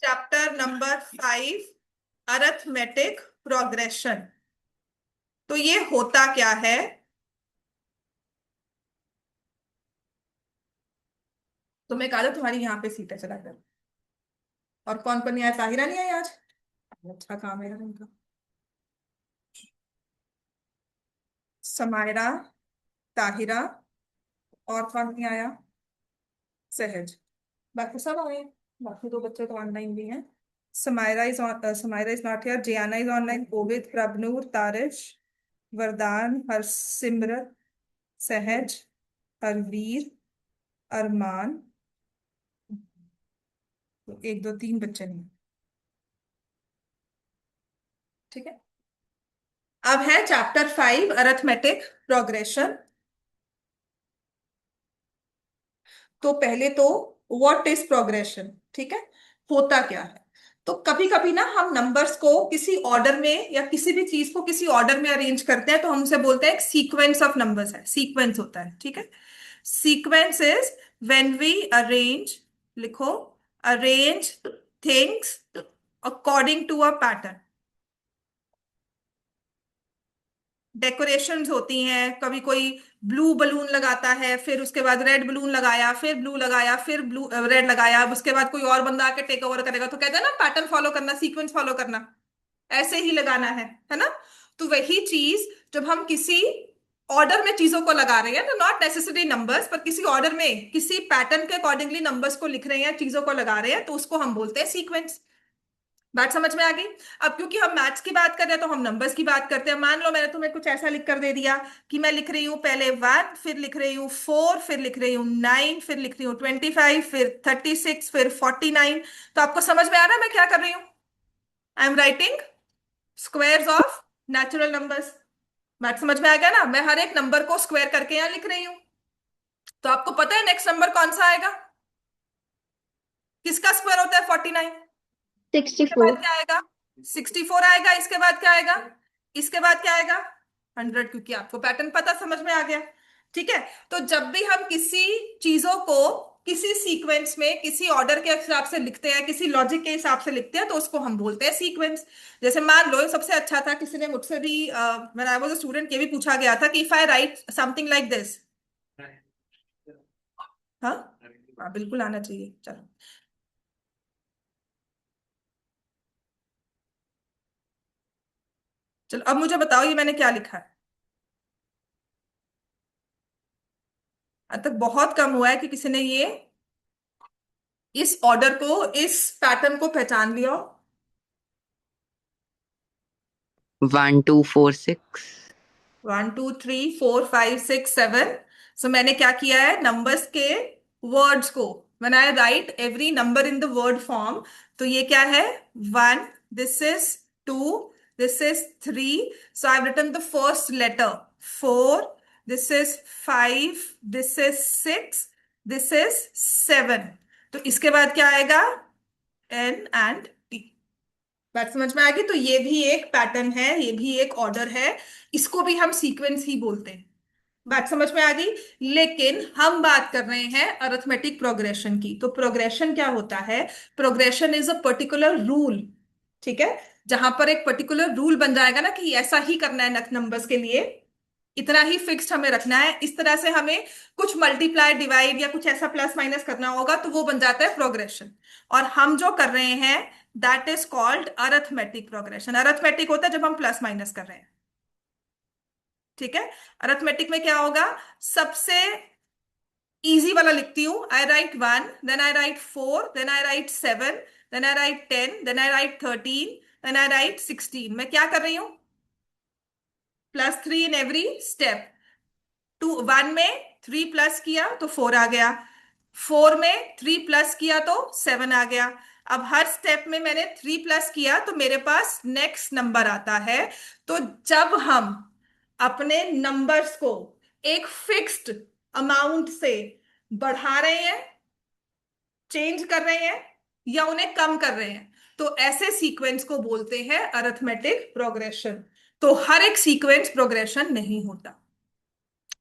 Chapter number 5, arithmetic progression. तो ये होता क्या है? तुम्हें कहा था तुम्हारी यहाँ पे सीट है, चला कर। और कौन कौन नहीं आया? ताहिरा नहीं आई आज? अच्छा काम है यार उनका। समायरा, ताहिरा, और कौन नहीं आया? सहज। बाकी सब आए। बाकी दो बच्चे तो ऑनलाइन भी हैं। Samaira is not here, Ziana is online, ओविद, प्रभनूर, तारिश, वरदान, हरसिमरत, सहज, हरवीर, अरमान। तो एक दो तीन बच्चे नहीं। ठीक है। अब है चैप्टर 5, अरिथमेटिक प्रोग्रेशन। तो पहले तो व्हाट इज प्रोग्रेशन, ठीक है, होता क्या है? तो कभी कभी ना हम नंबर्स को किसी ऑर्डर में या किसी भी चीज को किसी ऑर्डर में अरेंज करते हैं, तो हम उसे बोलते हैं एक सीक्वेंस ऑफ नंबर्स है, सीक्वेंस होता है। ठीक है। Sequence is when we arrange, लिखो, arrange things according to a pattern. Decorations होती हैं, कभी कोई ब्लू बलून लगाता है, फिर उसके बाद रेड बलून लगाया, फिर ब्लू लगाया, फिर ब्लू रेड लगाया, अब उसके बाद कोई और बंदा आके टेक ओवर करेगा, तो कहते हैं ना पैटर्न फॉलो करना, सीक्वेंस फॉलो करना। ऐसे ही लगाना है ना? तो वही चीज जब हम किसी ऑर्डर में चीजों को लगा रहे हैं, तो नॉट नेसेसरी नंबर्स, पर किसी ऑर्डर में किसी पैटर्न के अकॉर्डिंगली नंबर्स को लिख रहे हैं, चीजों को लगा रहे हैं, तो उसको हम बोलते हैं सीक्वेंस। बात समझ में आ गई? अब क्योंकि हम मैथ्स की बात कर रहे हैं, तो हम नंबर्स की बात करते हैं। मान लो मैंने तुम्हें कुछ ऐसा लिख कर दे दिया कि मैं लिख रही हूँ पहले 1, फिर लिख रही हूँ 4, फिर लिख रही हूँ 9, फिर लिख रही हूँ 25, फिर 36, फिर 49। तो आपको समझ में आ रहा है मैं क्या कर रही हूँ? I am writing squares of natural numbers. Math समझ में आ गया ना? मैं हर एक नंबर को स्क्वायर करके यहाँ लिख रही हूँ। तो आपको पता है नेक्स्ट नंबर कौन सा आएगा? किसका स्क्वायर होता है 49? इसके बाद 64। क्या आएगा? 64 आएगा। इसके बाद क्या आएगा? इसके बाद क्या आएगा? 100, क्योंकि आपको पैटर्न पता, समझ में आ गया। ठीक है। तो जब भी हम किसी चीजों को किसी सीक्वेंस में किसी ऑर्डर के हिसाब से लिखते हैं, किसी लॉजिक के हिसाब से लिखते हैं, तो उसको हम बोलते हैं सीक्वेंस। जैसे मान लो, सबसे अच्छा था, किसी ने मुझसे भी when I was a student, ये भी पूछा गया था कि if I right something like this. हाँ, हाँ बिल्कुल आना चाहिए। चलो, चलो अब मुझे बताओ ये मैंने क्या लिखा है? अब तक बहुत कम हुआ है कि किसी ने ये इस ऑर्डर को, इस पैटर्न को पहचान लिया हो। 1246। 1 2 3 4 5 6 7। सो मैंने क्या किया है, नंबर्स के वर्ड्स को, when I write every number in the word form, तो ये क्या है? 1, this is 2, this is 3। So I have written the first letter 4, this is 5, this is 6, this is 7। तो इसके बाद क्या आएगा? N and T. बात समझ में आ गई? तो ये भी एक पैटर्न है, ये भी एक ऑर्डर है, इसको भी हम सीक्वेंस ही बोलते हैं। बात समझ में आ गई? लेकिन हम बात कर रहे हैं अरिथमेटिक प्रोग्रेशन की। तो प्रोग्रेशन क्या होता है? Progression is a particular rule. ठीक है। जहां पर एक पर्टिकुलर रूल बन जाएगा ना कि ऐसा ही करना है नंबर्स के लिए, इतना ही फिक्स्ड हमें रखना है, इस तरह से हमें कुछ मल्टीप्लाई डिवाइड या कुछ ऐसा प्लस माइनस करना होगा, तो वो बन जाता है प्रोग्रेशन। और हम जो कर रहे हैं, that is called arithmetic progression. Arithmetic होता है जब हम प्लस माइनस कर रहे हैं। ठीक है। अरिथमेटिक में क्या होगा? सबसे इजी वाला लिखती हूं, I write 1, then I write 4, then I write 7, then I write 10, then I write 13, then I write 16। मैं क्या कर रही हूं? +3 इन एवरी स्टेप। 1 में 3 प्लस किया तो 4 आ गया, 4 में 3 प्लस किया तो 7 आ गया। अब हर स्टेप में मैंने 3 प्लस किया तो मेरे पास नेक्स्ट नंबर आता है। तो जब हम अपने नंबर्स को एक फिक्स्ड अमाउंट से बढ़ा रहे हैं, चेंज कर रहे हैं, या उन्हें कम कर रहे हैं, तो ऐसे सीक्वेंस को बोलते हैं अरिथमेटिक प्रोग्रेशन। तो हर एक सीक्वेंस प्रोग्रेशन नहीं होता।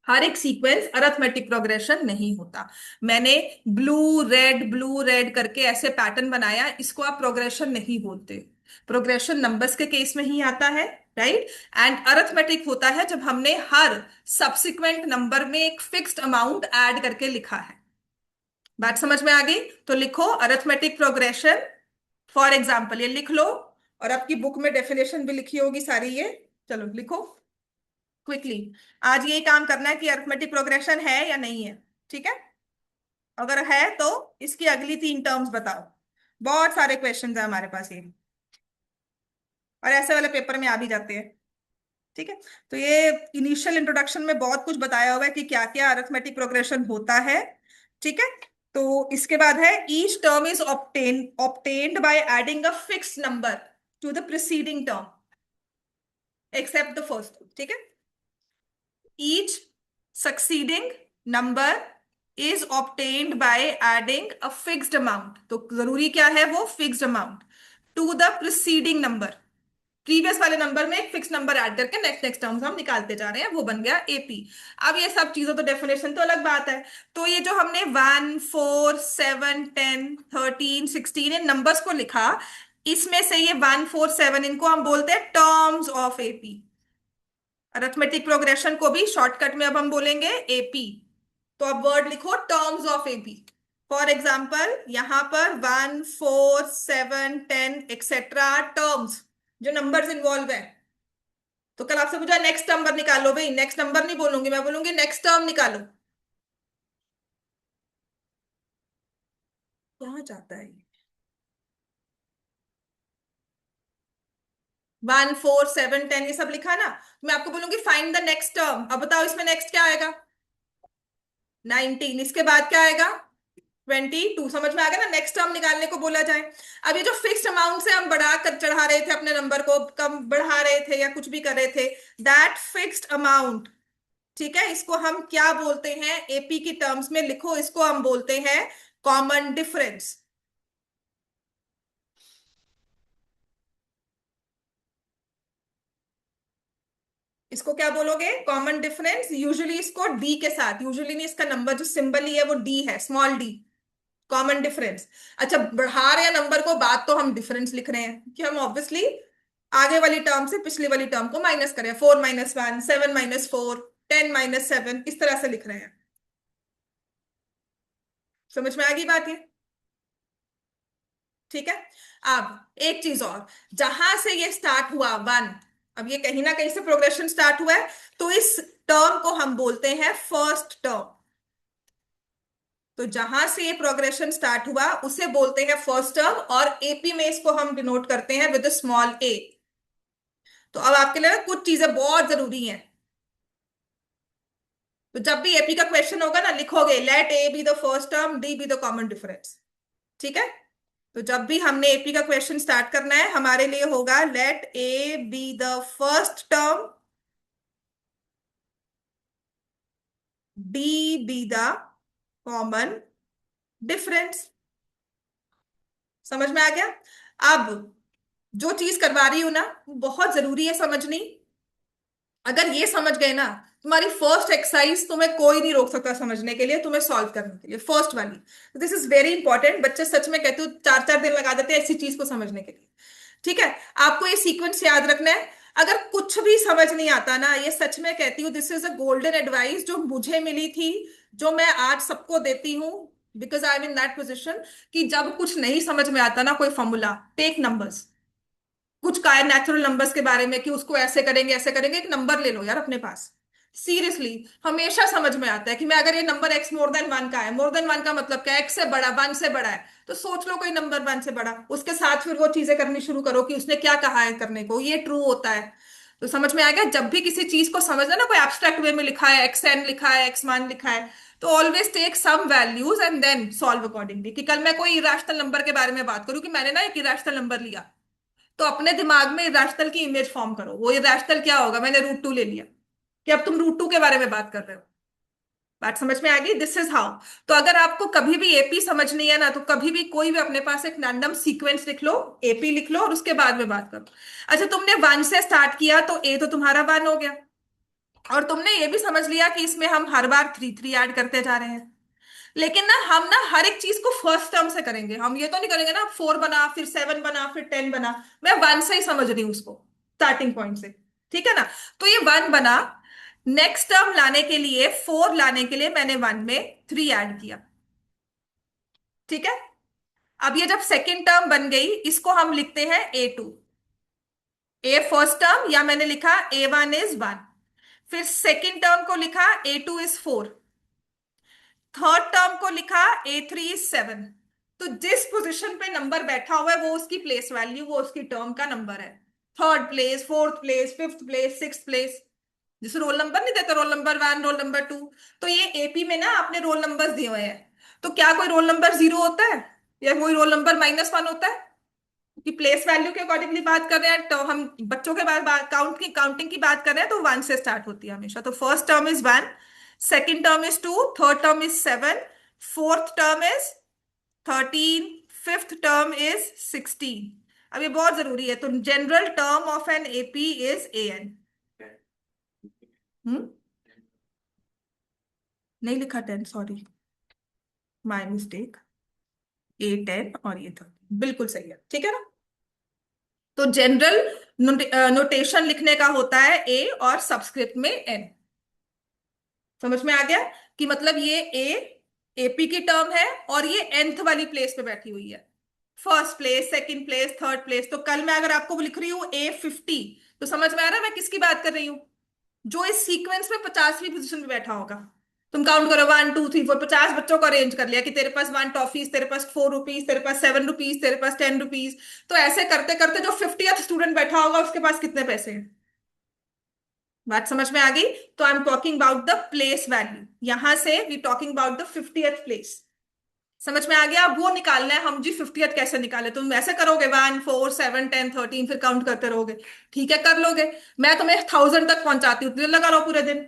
हर एक सीक्वेंस अरिथमेटिक प्रोग्रेशन नहीं होता। मैंने ब्लू रेड करके ऐसे पैटर्न बनाया, इसको आप प्रोग्रेशन नहीं बोलते। प्रोग्रेशन नंबर्स के केस में ही आता है, राइट। एंड अरिथमेटिक होता है जब हमने हर सब्सिक्वेंट नंबर में एक फिक्स्ड अमाउंट ऐड करके लिखा है। बात समझ में आ गई? तो लिखो अरिथमेटिक प्रोग्रेशन। फॉर एग्जाम्पल ये लिख लो, और आपकी बुक में डेफिनेशन भी लिखी होगी सारी ये। चलो लिखो क्विकली। आज ये काम करना है कि अरिथमेटिक प्रोग्रेशन है या नहीं है, ठीक है। अगर है तो इसकी अगली 3 टर्म्स बताओ। बहुत सारे क्वेश्चंस है हमारे पास ये, और ऐसे वाले पेपर में आ भी जाते हैं, ठीक है। तो ये इनिशियल इंट्रोडक्शन में बहुत कुछ बताया हुआ है कि क्या क्या अरिथमेटिक प्रोग्रेशन होता है, ठीक है। तो इसके बाद है each term is obtained by adding a fixed number to the preceding term except the first, ठीक है। Each succeeding number is obtained by adding a fixed amount. तो जरूरी क्या है? वो fixed amount to the preceding number. Previous वाले number में एक फिक्स नंबर ऐड करके नेक्स्ट नेक्स्ट टर्म्स हम निकालते जा रहे हैं, वो बन गया एपी। अब ये सब चीजों तो डेफिनेशन तो अलग बात है। तो ये जो हमने 1 4 7 10 13 16 इन नंबर्स को लिखा, इसमें से ये 1 4 7 इनको हम बोलते हैं terms of AP. Arithmetic progression को भी शॉर्टकट में अब हम बोलेंगे एपी। तो अब वर्ड लिखो terms of AP. For example यहां पर 1 4 7 10 एक्सेट्रा टर्म्स, जो नंबर्स इन्वॉल्व है। तो कल आपसे पूछा नेक्स्ट नंबर निकालो, भाई नेक्स्ट नंबर नहीं बोलूंगी मैं, बोलूंगी नेक्स्ट टर्म निकालो। कहाँ जाता है ये? 1 4 7 10 ये सब लिखा ना, मैं आपको बोलूंगी फाइंड द नेक्स्ट टर्म। अब बताओ इसमें नेक्स्ट क्या आएगा? 19। इसके बाद क्या आएगा? 22। समझ में आ गया ना, नेक्स्ट टर्म निकालने को बोला जाए। अब ये जो फिक्स्ड अमाउंट से हम बढ़ा कर चढ़ा रहे थे अपने नंबर को, कम बढ़ा रहे थे या कुछ भी कर रहे थे, दैट फिक्स्ड अमाउंट, ठीक है, इसको हम क्या बोलते हैं? एपी की टर्म्स में लिखो, इसको हम बोलते हैं कॉमन डिफरेंस। इसको क्या बोलोगे? Common difference. यूजुअली इसको डी के साथ, यूजुअली नहीं, इसका नंबर जो सिंबल ही है वो डी है, स्मॉल डी। Common difference. अच्छा, बढ़ा रहे हैं नंबर को, बात तो हम डिफरेंस लिख रहे हैं कि हम ऑब्वियसली आगे वाली टर्म से पिछली वाली टर्म को माइनस करें। 4 - 1 7 - 4 10 - 7 इस तरह से लिख रहे हैं। समझ में आ गई बात ये? ठीक है। अब एक चीज और, जहां से ये स्टार्ट हुआ 1, अब ये कहीं ना कहीं से प्रोग्रेशन स्टार्ट हुआ है, तो इस टर्म को हम बोलते हैं फर्स्ट टर्म। तो जहां से ये प्रोग्रेशन स्टार्ट हुआ उसे बोलते हैं फर्स्ट टर्म, और एपी में इसको हम डिनोट करते हैं विद स्मॉल ए। तो अब आपके लिए ना कुछ चीजें बहुत जरूरी हैं। तो जब भी एपी का क्वेश्चन होगा ना, लिखोगे let a be the first term, d be the common difference, ठीक है। तो जब भी हमने एपी का क्वेश्चन स्टार्ट करना है, हमारे लिए होगा let a be the first term, d be the common difference. समझ में आ गया? अब जो चीज करवा रही हूं ना, वो बहुत जरूरी है समझनी। अगर ये समझ गए ना, तुम्हारी फर्स्ट एक्सरसाइज तुम्हें कोई नहीं रोक सकता समझने के लिए, तुम्हें सॉल्व करने के लिए, फर्स्ट वाली। This is very important. बच्चे सच में कहते हो 4 4 दिन लगा देते हैं ऐसी चीज को समझने के लिए, ठीक है। आपको ये सीक्वेंस याद रखना है। अगर कुछ भी समझ नहीं आता ना, ये सच में कहती हूँ, this is a golden advice जो मुझे मिली थी, जो मैं आज सबको देती हूँ, because I am in that position, कि जब कुछ नहीं समझ में आता ना कोई फॉर्मूला, टेक नंबर्स। कुछ का है नेचुरल नंबर्स के बारे में कि उसको ऐसे करेंगे ऐसे करेंगे, एक नंबर ले लो यार अपने पास। सीरियसली, हमेशा समझ में आता है कि मैं अगर ये नंबर x मोर देन 1 का है, मोर देन 1 का मतलब क्या है? x से बड़ा, 1 से बड़ा है, तो सोच लो कोई नंबर 1 से बड़ा, उसके साथ फिर वो चीजें करनी शुरू करो कि उसने क्या कहा है करने को, ये ट्रू होता है। तो समझ में आ गया? जब भी किसी चीज को समझना ना, कोई एब्स्ट्रैक्ट वे में लिखा है, xn लिखा है, x1 लिखा है, तो always take some values and then solve accordingly. कि कल मैं कोई इरेशनल नंबर के बारे में बात करूं कि मैंने ना एक इरेशनल नंबर लिया, तो अपने दिमाग में इरेशनल की इमेज फॉर्म करो। वो इरेशनल क्या होगा? मैंने √2 ले लिया, कि अब तुम √2 के बारे में बात कर रहे हो। बात समझ में आ गई? This is how. तो अगर आपको कभी भी एपी समझ नहीं है ना, तो कभी भी कोई भी अपने पास एक रैंडम सीक्वेंस लिख लो, एपी लिख लो, और उसके बाद में बात करो। अच्छा, तुमने 1 से स्टार्ट किया तो ए तो तुम्हारा 1 हो गया, और तुमने ये भी समझ लिया कि इसमें हम हर बार 3 3 ऐड करते जा रहे हैं। लेकिन ना हम ना हर एक चीज को फर्स्ट टर्म से करेंगे, हम ये तो नहीं करेंगे ना 4 बना फिर 7 बना फिर 10 बना। मैं 1 से ही समझ रही हूँ उसको, स्टार्टिंग पॉइंट से। ठीक है ना? तो ये 1 बना। नेक्स्ट टर्म लाने के लिए, 4 लाने के लिए मैंने 1 में 3 ऐड किया। ठीक है? अब ये जब सेकेंड टर्म बन गई, इसको हम लिखते हैं A2। ए फर्स्ट टर्म, या मैंने लिखा A1 इज 1। फिर सेकेंड टर्म को लिखा A2 इज 4। थर्ड टर्म को लिखा A3 इज 7। तो जिस पोजीशन पे नंबर बैठा हुआ है वो उसकी प्लेस वैल्यू, वो उसकी टर्म का नंबर है। Third place, fourth place, fifth place, six place. जैसे रोल नंबर नहीं देता, रोल नंबर 1, रोल नंबर 2। तो ये एपी में ना आपने रोल नंबर दिए हुए हैं। तो क्या कोई रोल नंबर 0 होता है, या कोई रोल नंबर -1 होता है? कि प्लेस वैल्यू के अकॉर्डिंगली बात कर रहे हैं, तो हम बच्चों के बाद काउंटिंग की बात कर रहे हैं, तो 1 से स्टार्ट होती है हमेशा। तो first term is 1, second term is 2, third term is 7, fourth term is 13, fifth term is 16। अब ये बहुत जरूरी है, तो general term of an AP is AN। हम्म, नहीं लिखा 10, सॉरी, माय मिस्टेक। A10 और ये 13 बिल्कुल सही है। ठीक है ना? तो जनरल नोटेशन लिखने का होता है A और सबस्क्रिप्ट में N। समझ में आ गया? कि मतलब ये A एपी की टर्म है और ये nth वाली प्लेस पे बैठी हुई है। First place, second place, third place. तो कल मैं अगर आपको लिख रही हूँ A50, तो समझ में आ रहा है मैं किसकी बात कर रही हूँ? जो इस सीक्वेंस में 50वीं पोजीशन पे बैठा होगा। तुम काउंट करो, 1 2 3 4, 50 बच्चों को अरेंज कर लिया कि तेरे पास 1 टॉफीज, तेरे पास 4 रुपीज, तेरे पास 7 रुपीज, तेरे पास 10 रुपीज। तो ऐसे करते करते जो 50th स्टूडेंट बैठा होगा उसके पास कितने पैसे हैं? बात समझ में आ गई? तो I am talking about the place value, यहां से we talking about the 50th place. समझ में आ गया? अब वो निकालना है हम जी, 50th कैसे निकाले? तुम ऐसे करोगे 1 4 7 10 13 फिर काउंट करते रहोगे। ठीक है, कर लोगे। मैं तुम्हें 1000 तक पहुंचाती हूँ, दिल लगा रहो पूरे दिन।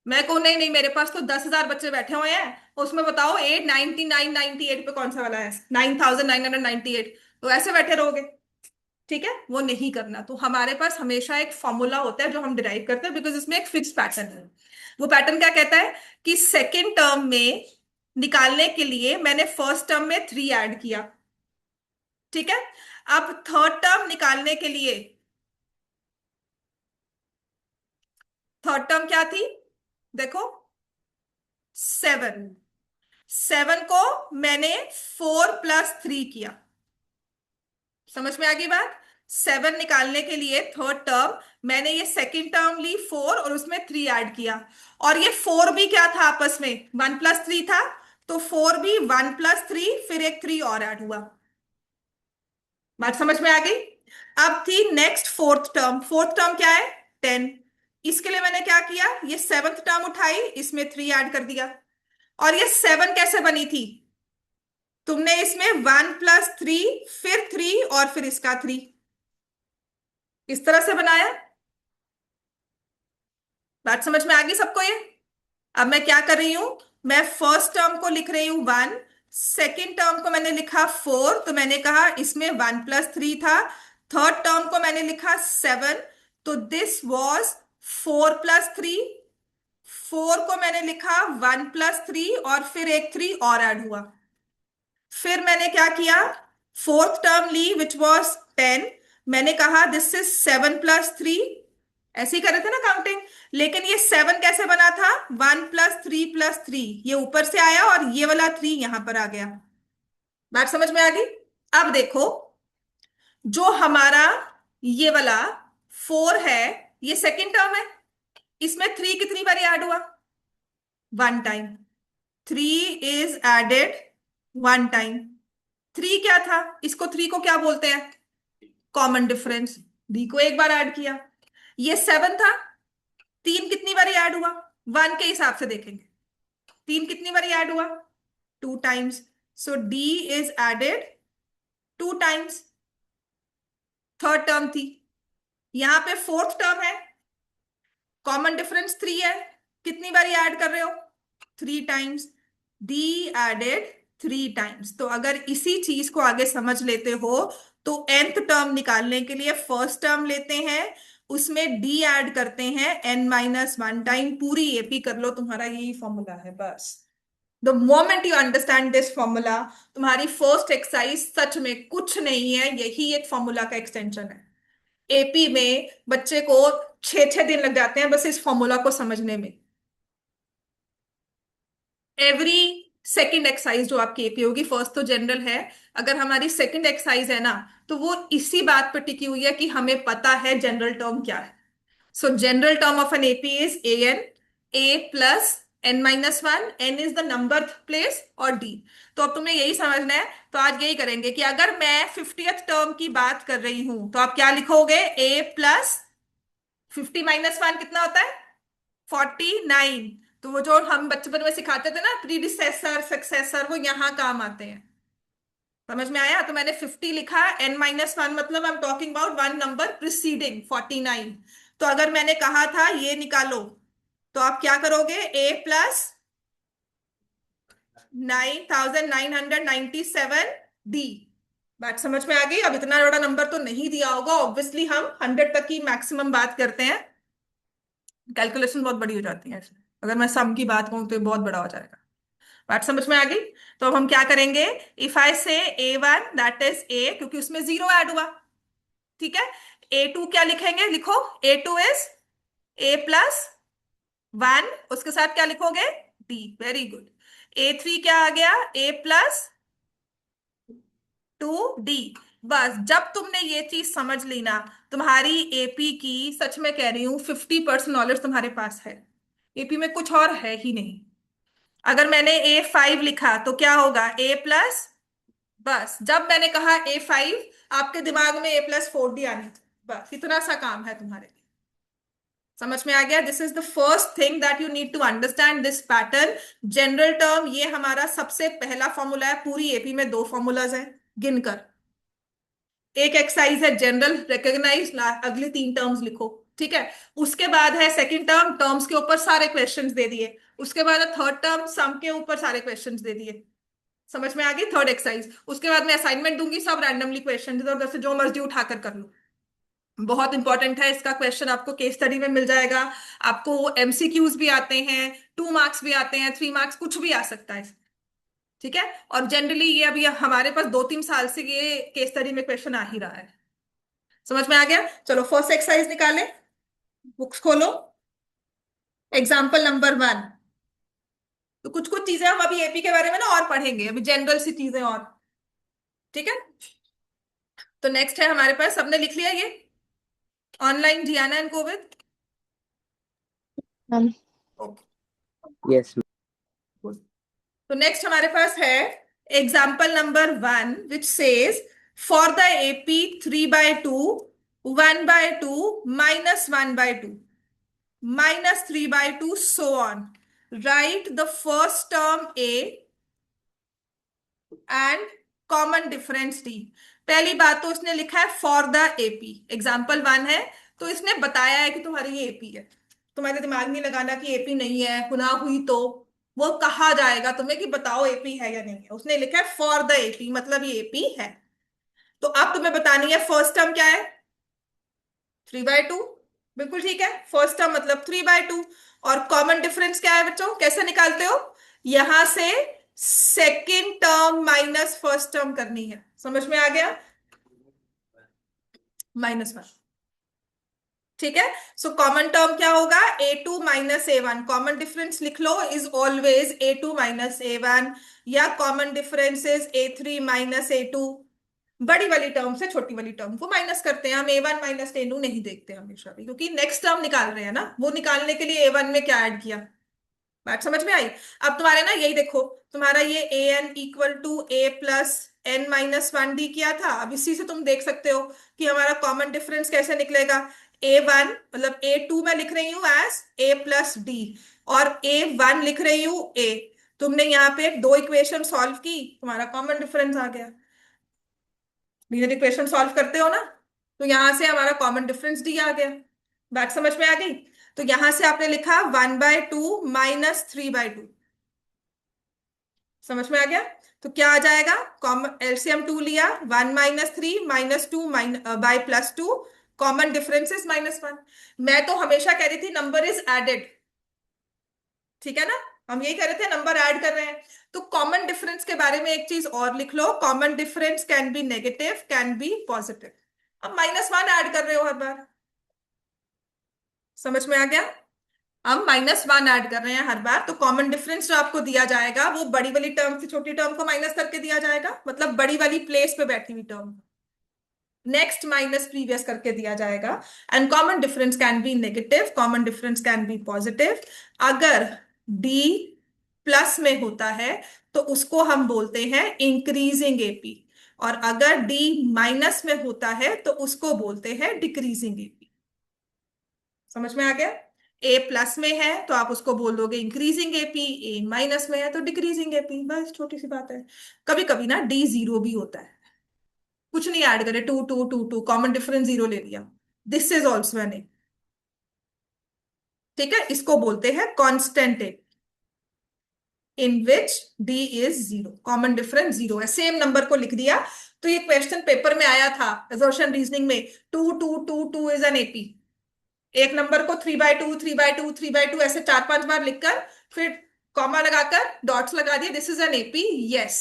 मैं को नहीं नहीं, मेरे पास तो 10,000 बच्चे बैठे हुए हैं, उसमें बताओ 89998 पे कौन सा वाला है? 9998। तो ऐसे बैठे रहोगे? ठीक है, वो नहीं करना। तो हमारे पास हमेशा एक फॉर्मूला होता है जो हम डिराइव करते हैं, बिकॉज इसमें एक फिक्स पैटर्न है। वो पैटर्न क्या कहता है? कि सेकेंड टर्म में निकालने के लिए मैंने फर्स्ट टर्म में 3 ऐड किया। ठीक है? अब थर्ड टर्म निकालने के लिए, थर्ड टर्म क्या थी? देखो, 7। 7 को मैंने 4 + 3 किया। समझ में आ गई बात? 7 निकालने के लिए थर्ड टर्म मैंने ये सेकेंड टर्म ली 4 और उसमें 3 ऐड किया। और ये 4 भी क्या था आपस में? 1 + 3 था। तो 4 भी 1 + 3, फिर एक 3 और ऐड हुआ। बात समझ में आ गई? अब थी next fourth term. Fourth term क्या है? 10। इसके लिए मैंने क्या किया? ये सेवंथ टर्म उठाई, इसमें 3 ऐड कर दिया। और ये 7 कैसे बनी थी? तुमने इसमें 1 + 3, फिर 3 और फिर इसका 3, इस तरह से बनाया। बात समझ में आ गई सबको ये? अब मैं क्या कर रही हूं? मैं फर्स्ट टर्म को लिख रही हूं 1, सेकेंड टर्म को मैंने लिखा 4, तो मैंने कहा इसमें 1 + 3 था। थर्ड टर्म को मैंने लिखा 7, तो दिस वॉज 4 + 3। 4 को मैंने लिखा 1 + 3 और फिर एक 3 और ऐड हुआ। फिर मैंने क्या किया? फोर्थ टर्म ली विच वॉज 10। मैंने कहा दिस इज 7 + 3। ऐसे ही कर रहे थे ना काउंटिंग। लेकिन ये 7 कैसे बना था? 1 + 3 + 3, ये ऊपर से आया और ये वाला 3 यहां पर आ गया। बात समझ में आ गई? अब देखो, जो हमारा ये वाला 4 है, ये सेकेंड टर्म है। इसमें 3 कितनी बार ऐड हुआ? 1 टाइम। 3 is added 1 time. 3 क्या था? इसको 3 को क्या बोलते हैं? Common difference. डी को एक बार ऐड किया। ये 7 था, 3 कितनी बार ऐड हुआ? 1 के हिसाब से देखेंगे। 3 कितनी बार ऐड हुआ? 2 times. So d is added 2 times. Third term थी। यहां पे फोर्थ टर्म है, कॉमन डिफरेंस 3 है, कितनी बार ऐड कर रहे हो? 3 टाइम्स। D added 3 times. तो अगर इसी चीज को आगे समझ लेते हो, तो nth टर्म निकालने के लिए फर्स्ट टर्म लेते हैं, उसमें डी ऐड करते हैं n-1 टाइम, पूरी एपी कर लो, तुम्हारा यही फॉर्मूला है बस। The moment you understand this formula, तुम्हारी फर्स्ट एक्सरसाइज सच में कुछ नहीं है, यही एक फॉर्मूला का एक्सटेंशन है। एपी में बच्चे को 6-6 दिन लग जाते हैं बस इस फॉर्मूला को समझने में। एवरी सेकंड एक्सरसाइज जो आपकी एपी होगी, फर्स्ट तो जनरल है, अगर हमारी सेकंड एक्सरसाइज है ना, तो वो इसी बात पर टिकी हुई है कि हमें पता है जनरल टर्म क्या है। So general term of an AP is a n, a plus n-1, n is the number place, और डी। तो अब तुम्हें यही समझना है, तो आज यही करेंगे कि अगर मैं 50th टर्म की बात कर रही हूं तो आप क्या लिखोगे, ए प्लस 50-1 कितना होता है, 49। तो वो जो हम बचपन में सिखाते थे ना, प्रीडिसेसर सक्सेसर, वो यहां काम आते हैं। समझ में आया? तो मैंने 50 लिखा, n-1 मतलब आई am talking about one number preceding 49। तो अगर मैंने कहा था ये निकालो, तो आप क्या करोगे, a प्लस 9,997 डी। बात समझ में आ गई? अब इतना बड़ा नंबर तो नहीं दिया होगा, ऑब्वियसली हम 100 तक की मैक्सिमम बात करते हैं, कैलकुलेशन बहुत बड़ी हो जाती है इसमें। अगर मैं सम की बात कहूं तो ये बहुत बड़ा हो जाएगा। बात समझ में आ गई? तो अब हम क्या करेंगे, इफ आई से a1 दैट इज a, क्योंकि उसमें जीरो ऐड हुआ, ठीक है। a2 क्या लिखेंगे, लिखो, a2 इज a+1, उसके साथ क्या लिखोगे, d। Very good. a3 क्या आ गया, a+2d। बस जब तुमने ये चीज समझ ली ना, तुम्हारी एपी की, सच में कह रही हूं, 50% नॉलेज तुम्हारे पास है। एपी में कुछ और है ही नहीं। अगर मैंने a5 लिखा तो क्या होगा, a+, बस जब मैंने कहा a5, आपके दिमाग में a+4d आनी थी, बस इतना सा काम है तुम्हारे लिए। समझ में आ गया? This is the first thing that you need to understand this pattern. General term ये हमारा सबसे पहला फॉर्मूला है, पूरी एपी में 2 फॉर्मूलाज हैं गिनकर। एक एक्सरसाइज है जनरल रिकॉग्नाइज, अगली 3 टर्म्स लिखो, ठीक है। उसके बाद है सेकंड टर्म, टर्म्स के ऊपर सारे क्वेश्चंस दे दिए। उसके बाद है थर्ड टर्म, सम के ऊपर सारे क्वेश्चंस दे दिए। समझ में आ गई? Third exercise. उसके बाद मैं असाइनमेंट दूंगी, सब रैंडमली क्वेश्चन इधर उधर से जो मर्जी उठाकर कर लो। बहुत इंपॉर्टेंट है इसका क्वेश्चन, आपको केस स्टडी में मिल जाएगा। आपको एमसीक्यूज भी आते हैं, 2 मार्क्स भी आते हैं, 3 मार्क्स, कुछ भी आ सकता है, ठीक है। और जनरली ये अभी हमारे पास 2-3 साल से ये केस स्टडी में क्वेश्चन आ ही रहा है। समझ में आ गया? चलो फर्स्ट एक्सरसाइज निकालें, बुक्स खोलो, एग्जाम्पल नंबर 1। तो कुछ कुछ चीजें हम अभी एपी के बारे में ना और पढ़ेंगे, अभी जनरल सी चीजें और, ठीक है। तो नेक्स्ट है हमारे पास, सबने लिख लिया ये online, Ziana and Kovid? Ma'am. Okay, yes. तो नेक्स्ट हमारे पास है example number 1 which says for the AP 3/2, 1/2, -1/2, -3/2, so on. Write the first term A and common difference D. पहली बात तो उसने लिखा है फॉर द एपी, एग्जाम्पल 1 है, तो इसने बताया है कि तुम्हारी ये एपी है। तुम्हारे दिमाग नहीं लगाना कि एपी नहीं है, गुनाह हुई तो वो कहा जाएगा तुम्हें कि बताओ एपी है या नहीं है। उसने लिखा है फॉर द एपी, मतलब ये एपी है। तो अब तुम्हें बतानी है फर्स्ट टर्म क्या है, 3/2। बिल्कुल ठीक है, फर्स्ट टर्म मतलब 3/2। और कॉमन डिफरेंस क्या है बच्चों, कैसे निकालते हो, यहां से second term minus first term करनी है। समझ में आ गया, -1, ठीक है। सो कॉमन टर्म क्या होगा, a2 -a1। कॉमन डिफरेंस लिख लो, इज ऑलवेज a2 -a1, या common difference is a3 -a2। बड़ी वाली टर्म से छोटी वाली टर्म को माइनस करते हैं हम, a1 -a2 नहीं देखते हमेशा भी, क्योंकि नेक्स्ट टर्म निकाल रहे हैं ना, वो निकालने के लिए a1 में क्या ऐड किया। बात समझ में आई? अब तुम्हारे ना यही देखो, तुम्हारा ये an इक्वल टू a+n-1d किया था। अब इसी से तुम देख सकते हो कि हमारा कॉमन डिफरेंस कैसे निकलेगा। a1 मतलब a2 मैं लिख रही हूं एज a+d, और a1 लिख रही हूं a। तुमने यहाँ पे 2 इक्वेशन सॉल्व की, तुम्हारा कॉमन डिफरेंस आ गया। लीनियर इक्वेशन सॉल्व करते हो ना, तो यहां से हमारा कॉमन डिफरेंस डी आ गया। बात समझ में आ गई? तो यहां से आपने लिखा 1/2 -3/2। समझ में आ गया? तो क्या आ जाएगा, कॉमन एलसीएम 2 लिया, 1 -3 -2 बाई +2, कॉमन डिफरेंस इज -1। मैं तो हमेशा कह रही थी नंबर इज एडेड, ठीक है ना, हम यही कह रहे थे नंबर ऐड कर रहे हैं। तो कॉमन डिफरेंस के बारे में एक चीज और लिख लो, common difference can be negative, can be positive. अब -1 ऐड कर रहे हो हर बार, समझ में आ गया? हम -1 ऐड कर रहे हैं हर बार, तो कॉमन डिफरेंस जो आपको दिया जाएगा वो बड़ी वाली टर्म से छोटी टर्म को माइनस करके दिया जाएगा, मतलब बड़ी वाली प्लेस पे बैठी हुई टर्म नेक्स्ट माइनस प्रीवियस करके दिया जाएगा। And common difference can be negative, common difference can be positive. अगर डी प्लस में होता है तो उसको हम बोलते हैं इंक्रीजिंग एपी, और अगर डी माइनस में होता है तो उसको बोलते हैं डिक्रीजिंग एपी। समझ में आ गया? ए प्लस में है तो आप उसको बोल दोगे इंक्रीजिंग एपी, ए माइनस में है तो डिक्रीजिंग एपी, बस छोटी सी बात है। कभी कभी ना डी जीरो भी होता है, कुछ नहीं ऐड करे, 2 2 2 2, कॉमन डिफरेंस जीरो ले लिया, this is also an a, ठीक है, इसको बोलते हैं constant a in which d is zero, common difference zero है, सेम नंबर को लिख दिया। तो ये क्वेश्चन पेपर में आया था असर्शन रीजनिंग में, 2 2 2 2 इज एन एपी। एक नंबर को 3/2 3/2 3/2 ऐसे 4 5 बार लिखकर फिर कॉमा लगाकर डॉट्स लगा दिए, this is an AP, yes.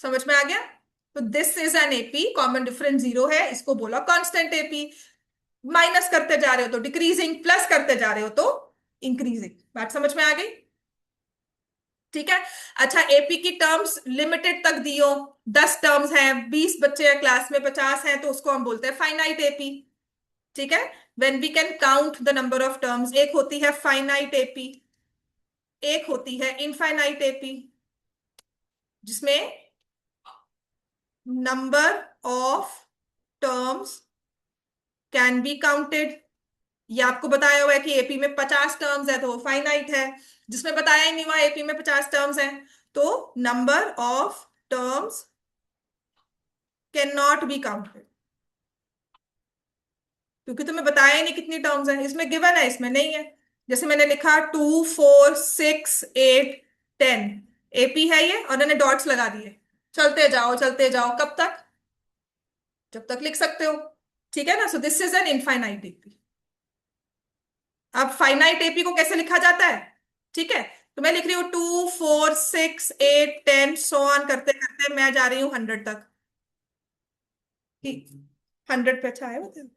समझ में आ गया? तो this is an AP, common difference zero है, इसको बोला कांस्टेंट एपी। माइनस करते जा रहे हो तो डिक्रीजिंग, प्लस करते जा रहे हो तो इंक्रीजिंग। बात समझ में आ गई? ठीक है। अच्छा, एपी की टर्म्स लिमिटेड तक दियो, 10 टर्म्स हैं, 20 बच्चे हैं क्लास में, 50 हैं, तो उसको हम बोलते हैं फाइनाइट एपी। ठीक है, when we can count the number of terms, एक होती है फाइनाइट एपी, एक होती है इनफाइनाइट एपी, जिसमें number of terms can be counted. ये आपको बताया हुआ है कि एपी में 50 टर्म्स है तो वो फाइनाइट है, जिसमें बताया ही नहीं हुआ एपी में 50 टर्म्स है तो number of terms can not be counted, क्योंकि तुम्हें बताया ही नहीं कितनी टर्म्स है, इसमें गिवन है, इसमें नहीं है। जैसे मैंने लिखा 2 4 6 8 10, एपी है ये, और मैंने डॉट्स लगा दिए, चलते जाओ चलते जाओ, कब तक? जब तक लिख सकते हो। ठीक है ना, so this is an infinite AP. अब फाइनाइट एपी को कैसे लिखा जाता है? ठीक है, तो मैं लिख रही हूँ 2 4 6 8 10 सो ऑन करते करते मैं जा रही हूँ 100 तक। ठीक, 100 पे अच्छा है मतलब।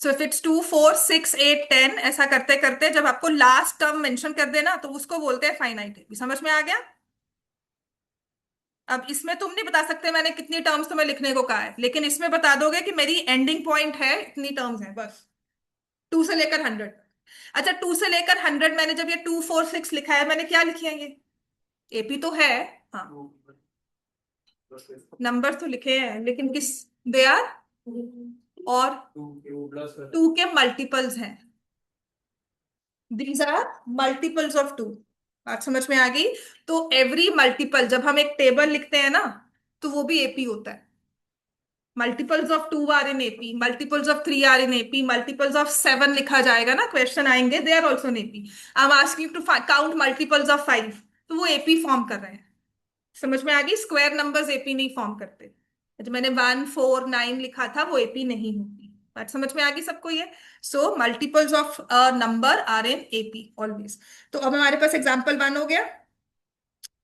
सो इफ इट्स 2 4 6 8 10 ऐसा करते करते जब आपको लास्ट टर्म मेंशन कर देना तो उसको बोलते हैं फाइनाइट एपी। समझ में आ गया? अब इसमें तुम नहीं बता सकते मैंने कितनी टर्म्स तुम्हें लिखने को कहा है, लेकिन इसमें बता दोगे कि मेरी एंडिंग पॉइंट है इतनी टर्म्स है बस, 2 से लेकर 100। अच्छा, 2 से लेकर 100, मैंने जब ये 2 4 6 लिखा है, मैंने क्या लिखी है ये? एपी तो है, हाँ, नंबर तो लिखे हैं लेकिन किस, दे आर, और 2 के मल्टीपल्स हैं, दीज आर मल्टीपल्स ऑफ 2। बात समझ में आ गई? तो एवरी मल्टीपल, जब हम एक टेबल लिखते हैं ना, तो वो भी एपी होता है। Multiples of 2 are in AP, multiples of 3 are in AP, multiples of 7 लिखा जाएगा ना, क्वेश्चन आएंगे, they are also in AP. I am asking to count multiples of 5, तो वो एपी फॉर्म कर रहे हैं। समझ में आ गई? स्क्वायर नंबर्स एपी नहीं फॉर्म करते। जो मैंने 1 4 9 लिखा था वो एपी नहीं होती। बात समझ में आ गई सबको ये? So multiples of number are in AP always. तो अब हमारे पास एग्जाम्पल 1 हो गया,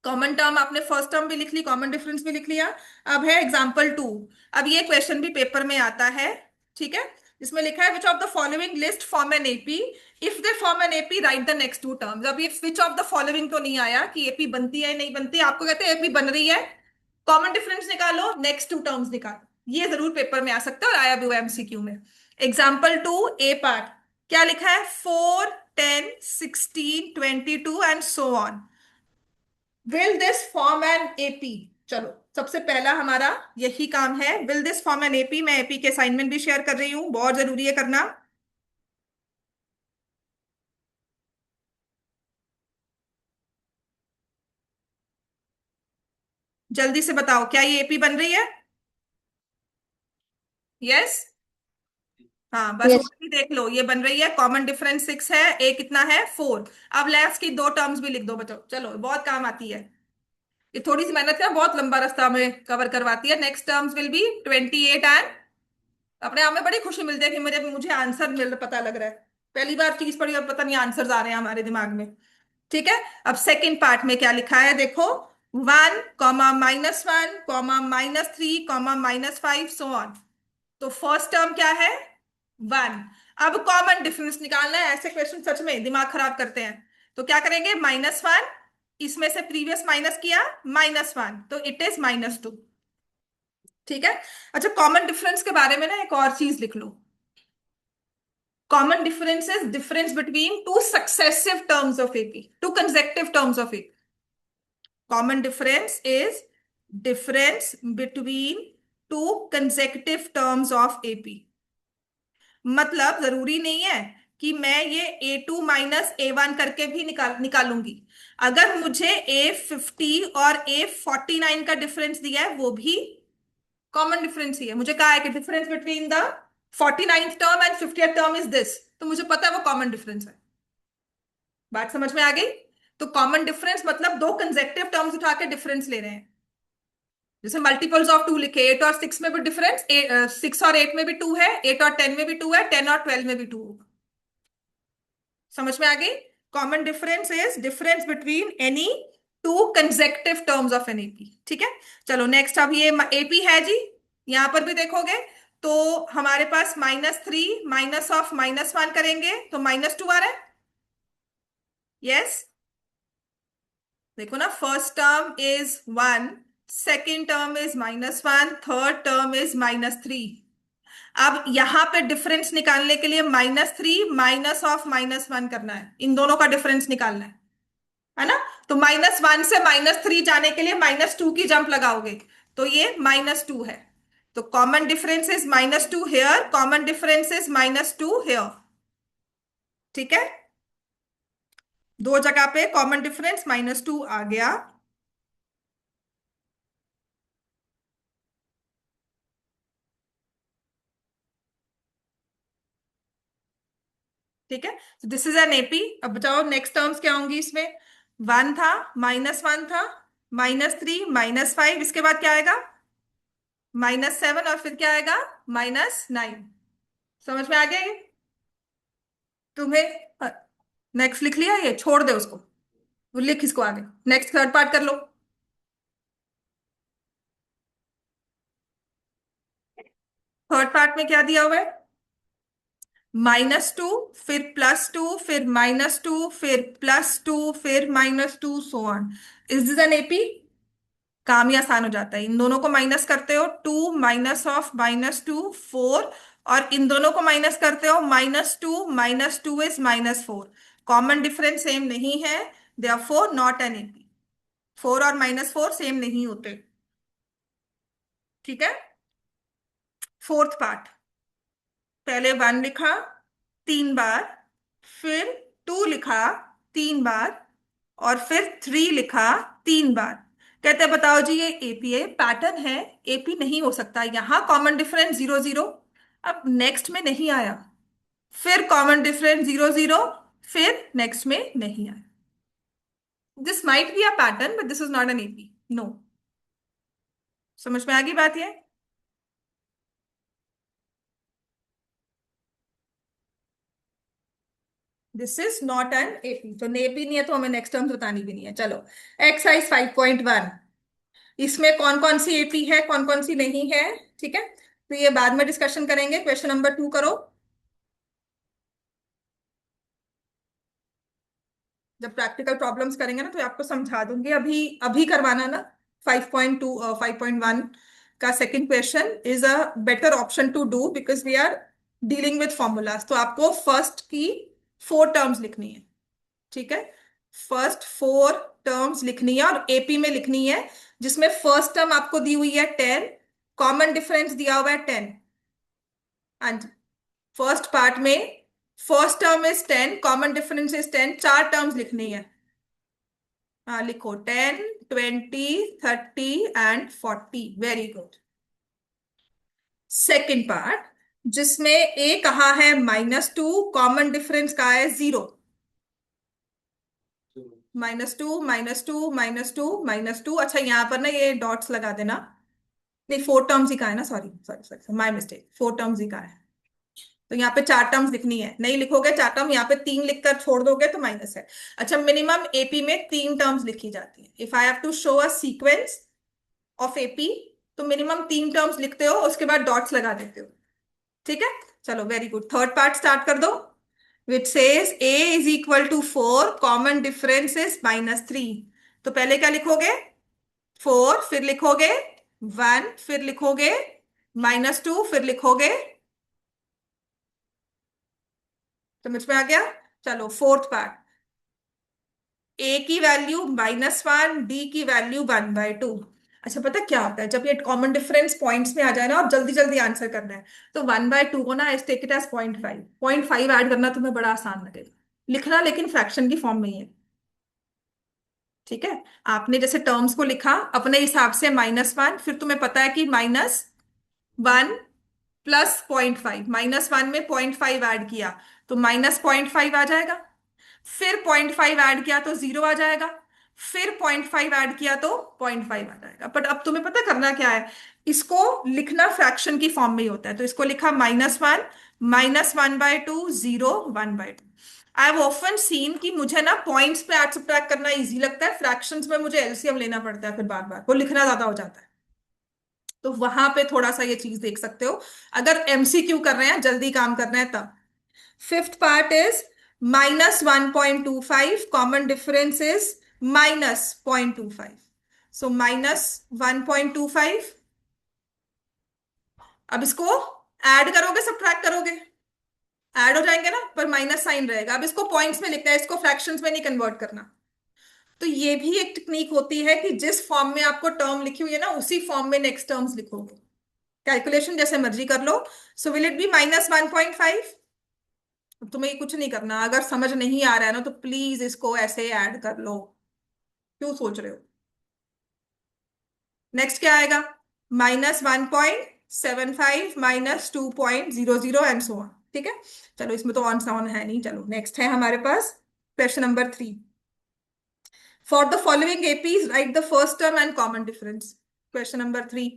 कॉमन टर्म आपने फर्स्ट टर्म भी लिख ली, कॉमन डिफरेंस भी लिख लिया। अब है एग्जाम्पल 2। अब ये क्वेश्चन भी पेपर में आता है, ठीक है, इसमें लिखा है which of the following list form an AP, if they form an AP right the next 2 terms. अब ये विच ऑफ द फॉलोइंग तो नहीं आया कि एपी बनती है नहीं बनती, आपको कहते हैं एपी बन रही है, कॉमन डिफरेंस निकालो, नेक्स्ट 2 टर्म्स निकालो। ये जरूर पेपर में आ सकता है और आया भी हुआ एमसीक्यू में। एग्जाम्पल 2 ए पार्ट, क्या लिखा है? 4 10 16 22 and so on, will this form an AP? चलो, सबसे पहला हमारा यही काम है, will this form an AP. मैं एपी के असाइनमेंट भी शेयर कर रही हूँ, बहुत जरूरी है करना। जल्दी से बताओ, क्या ये एपी बन रही है? यस। हाँ, बस यस। और भी देख लो, ये बन रही है। कॉमन डिफरेंस 6 है, ए कितना है? 4। अब लेफ्ट की दो टर्म्स भी लिख दो बच्चों, चलो बहुत काम आती है। ये थोड़ी सी मेहनत है, बहुत लंबा रास्ता हमें कवर करवाती है। Next terms will be 28 and, अपने आप में बड़ी खुशी मिलती है कि मुझे मुझे आंसर मिल पता लग रहा है। पहली बार चीज पढ़ी और पता नहीं आंसर्स आ रहे हैं हमारे दिमाग में। ठीक है। अब सेकंड पार्ट में क्या लिखा है देखो, 1, -1, -3, -5 सो ऑन। तो फर्स्ट टर्म क्या है? 1। अब कॉमन डिफरेंस निकालना है। ऐसे क्वेश्चन सच में दिमाग खराब करते हैं। तो क्या करेंगे? -1, इसमें से प्रीवियस माइनस किया, -1, तो इट इज -2। ठीक है। अच्छा, कॉमन डिफरेंस के बारे में ना एक और चीज लिख लो। Common difference is difference between two successive terms of AP, two consecutive terms of AP. Common difference is difference between two consecutive terms of AP. मतलब जरूरी नहीं है कि मैं ये A2 - A1 करके भी निकालूंगी। अगर मुझे A50 और A49 का डिफरेंस दिया है, वो भी कॉमन डिफरेंस ही है। मुझे कहा है कि difference between the 49th term and 50th term is this, तो मुझे पता है वो कॉमन डिफरेंस है। बात समझ में आ गई? तो कॉमन डिफरेंस मतलब दो कंसेक्टिव टर्म्स उठा के डिफरेंस ले रहे हैं। जैसे मल्टीपल्स ऑफ 2 लिखे, 8 और 6 में भी डिफरेंस, 6 और 8 में भी 2 है, 8 और 10 में भी 2 है, 10 और 12 में भी 2 होगा। समझ में आ गई? Common difference is difference between any two consecutive terms of an AP. ठीक है। चलो नेक्स्ट, अब ये एपी है जी, यहां पर भी देखोगे तो हमारे पास -3 माइनस ऑफ -1 करेंगे तो -2 आ रहा है। यस। देखो ना, first term is 1, second term is -1, third term is -3। अब यहां पे डिफरेंस निकालने के लिए -3 माइनस ऑफ -1 करना है, इन दोनों का डिफरेंस निकालना है ना? तो -1 से -3 जाने के लिए -2 की जंप लगाओगे, तो ये -2 है। तो common difference is -2 here, common difference is -2 here. ठीक है। दो जगह पे कॉमन डिफरेंस -2 आ गया। ठीक है। This is an AP. अब बताओ नेक्स्ट टर्म्स क्या होंगी इसमें? 1 था, -1 था, -3, -5, इसके बाद क्या आएगा? -7, और फिर क्या आएगा? -9। समझ में आ गया ये तुम्हें? नेक्स्ट लिख लिया, ये छोड़ दे उसको, वो लिख इसको आगे। नेक्स्ट थर्ड पार्ट कर लो। थर्ड पार्ट में क्या दिया हुआ है? -2, फिर +2, फिर -2, फिर +2, फिर -2 so on. Is this an AP? काम ही आसान हो जाता है। इन दोनों को माइनस करते हो, 2 माइनस ऑफ -2 4, और इन दोनों को माइनस करते हो, -2 इज -4। कॉमन डिफरेंस सेम नहीं है, देयरफॉर नॉट एन एपी। 4 और -4 सेम नहीं होते। ठीक है। फोर्थ पार्ट, पहले 1 लिखा 3 बार, फिर 2 लिखा 3 बार, और फिर 3 लिखा 3 बार। कहते हैं बताओ जी ये एपी है, पैटर्न है। एपी नहीं हो सकता, यहां कॉमन डिफरेंस 0 0, अब नेक्स्ट में नहीं आया, फिर कॉमन डिफरेंस 0 0, फिर नेक्स्ट में नहीं आया। This might be a pattern but this is not an AP, no. समझ में आ गई बात ये? This is not an AP, तो एपी नहीं है तो हमें नेक्स्ट टर्म्स बतानी भी नहीं है। चलो, एक्सरसाइज 5.1, इसमें कौन कौन सी एपी है, कौन कौन सी नहीं है। ठीक है, तो ये बाद में डिस्कशन करेंगे। क्वेश्चन नंबर 2 करो। जब प्रैक्टिकल प्रॉब्लम्स करेंगे ना तो आपको समझा दूंगी, अभी अभी करवाना ना। 5.2 5.1 का second question is a better option to do because we are dealing with formulas. तो आपको फर्स्ट की 4 टर्म्स लिखनी है। ठीक है। फर्स्ट फोर टर्म्स लिखनी है और एपी में लिखनी है, जिसमें फर्स्ट टर्म आपको दी हुई है 10, कॉमन डिफरेंस दिया हुआ है 10। एंड फर्स्ट पार्ट में first term is 10, common difference is 10, चार टर्म्स लिखनी है। हाँ लिखो, 10, 20, 30 and 40। Very good. Second part, जिसमें ए कहा है -2, कॉमन डिफरेंस कहा है 0। -2, -2, -2, -2। अच्छा यहाँ पर ना ये डॉट्स लगा देना। नहीं, फोर टर्म्स ही का है ना, sorry sorry sorry, my mistake, four terms ही का है। तो यहाँ पे चार टर्म्स लिखनी है, नहीं लिखोगे चार टर्म, यहाँ पे तीन लिखकर छोड़ दोगे तो माइनस है। अच्छा, मिनिमम एपी में तीन टर्म्स लिखी जाती है। If I have to show a sequence of AP, तो मिनिमम तीन टर्म्स लिखते हो, उसके बाद डॉट्स लगा देते हो। ठीक है, चलो very good. Third part start कर दो, which says a is equal to 4, common difference is -3। तो पहले क्या लिखोगे? 4, फिर लिखोगे 1, फिर लिखोगे -2, फिर लिखोगे। समझ में आ गया? चलो फोर्थ पार्ट, ए की वैल्यू -1, डी की वैल्यू 1/2। अच्छा, पता क्या होता है जब ये कॉमन डिफरेंस पॉइंट्स में आ जाए ना और जल्दी जल्दी आंसर करना है, तो 1/2 को ना टेक इट एज 0.5। 0.5 ऐड करना तुम्हें बड़ा आसान लगेगा लिखना, लेकिन फ्रैक्शन की फॉर्म में ही है। ठीक है, आपने जैसे टर्म्स को लिखा अपने हिसाब से -1, फिर तुम्हें पता है कि -1 प्लस 0.5, -1 में 0.5 ऐड किया तो -0.5 आ जाएगा, फिर 0.5 ऐड किया तो 0 आ जाएगा, फिर 0.5 ऐड किया तो 0.5 आ जाएगा। बट अब तुम्हें पता करना क्या है, इसको लिखना फ्रैक्शन की फॉर्म में ही होता है। तो इसको लिखा -1, -1/2, 0, 1/2। आई हैव ऑफन सीन कि मुझे ना पॉइंट्स पे ऐड सब्ट्रैक्ट करना इजी लगता है, फ्रैक्शंस में मुझे एलसीएम लेना पड़ता है, फिर बार बार वो लिखना ज्यादा हो जाता है। तो वहां पे थोड़ा सा ये चीज देख सकते हो, अगर एमसीक्यू कर रहे हैं, जल्दी काम करना है तब। Fifth part is -1.25, common difference is -0.25। सो -1.25। अब इसको ऐड करोगे सब्ट्रैक्ट करोगे? ऐड हो जाएंगे ना, पर माइनस साइन रहेगा। अब इसको पॉइंट्स में लिखना है, इसको फ्रैक्शंस में नहीं कन्वर्ट करना। तो ये भी एक टेक्निक होती है कि जिस फॉर्म में आपको टर्म लिखी हुई है ना, उसी फॉर्म में नेक्स्ट टर्म्स लिखोगे। कैलकुलेशन जैसे मर्जी कर लो। So will it be -1.5? तुम्हें कुछ नहीं करना, अगर समझ नहीं आ रहा है ना तो प्लीज इसको ऐसे ऐड कर लो, क्यों सोच रहे हो। नेक्स्ट क्या आएगा? -1.75, -2.00 एंड सो ऑन। ठीक है, चलो इसमें तो ऑन सॉन है नहीं। चलो नेक्स्ट है हमारे पास question number 3। For the following APs write the first term and common difference. Question number 3,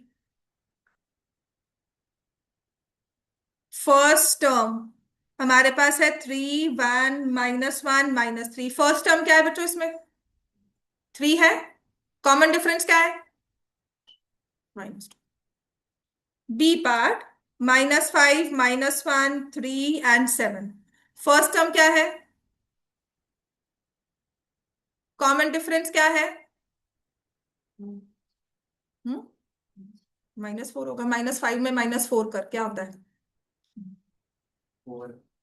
first term हमारे पास है 3, 1, -1, -3। फर्स्ट टर्म क्या है बच्चों इसमें? 3 है। कॉमन डिफरेंस क्या है? -2। B part -5, -1, 3 and 7। First term क्या है? कॉमन डिफरेंस क्या है? हम्म -4 होगा। -5 में -4 कर क्या होता है?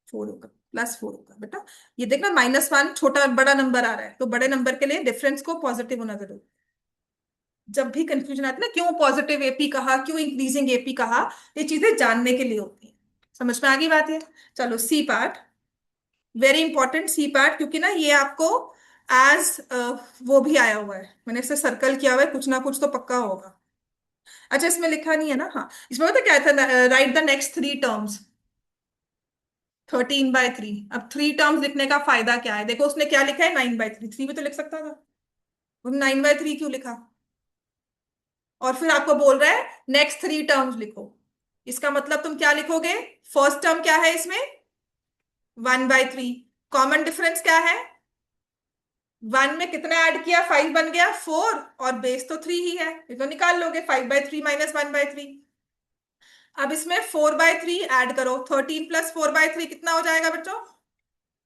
4 होगा, +4 होगा बेटा। ये देखना, -1 छोटा बड़ा नंबर आ रहा है, तो बड़े नंबर के लिए डिफरेंस को पॉजिटिव होना जरूरी। जब भी कंफ्यूजन आती है ना, क्यों पॉजिटिव एपी कहा, क्यों इंक्रीजिंग एपी कहा, ये चीजें जानने के लिए होती है। समझ में आ गई बात है? चलो C part, very important C part, क्योंकि ना ये आपको एज वो भी आया हुआ है, मैंने इसे सर्कल किया हुआ है, कुछ ना कुछ तो पक्का होगा। अच्छा, इसमें लिखा नहीं है ना? हाँ, इसमें पता क्या था, राइट द नेक्स्ट 3 टर्म्स 13/3। अब 3 टर्म्स लिखने का फायदा क्या है? देखो उसने क्या लिखा है, 9/3, 3 भी तो लिख सकता था, 9/3 क्यों लिखा? और फिर आपको बोल रहा है नेक्स्ट 3 टर्म्स लिखो। इसका मतलब तुम क्या लिखोगे? फर्स्ट टर्म क्या है इसमें? 1/3। कॉमन डिफरेंस क्या है? 1 में कितना ऐड किया? 5 बन गया 4, और बेस तो 3 ही है, ये तो निकाल लोगे। 5/3 -1/3। अब इसमें 4/3 ऐड करो, 13 + 4/3 कितना हो जाएगा बच्चों?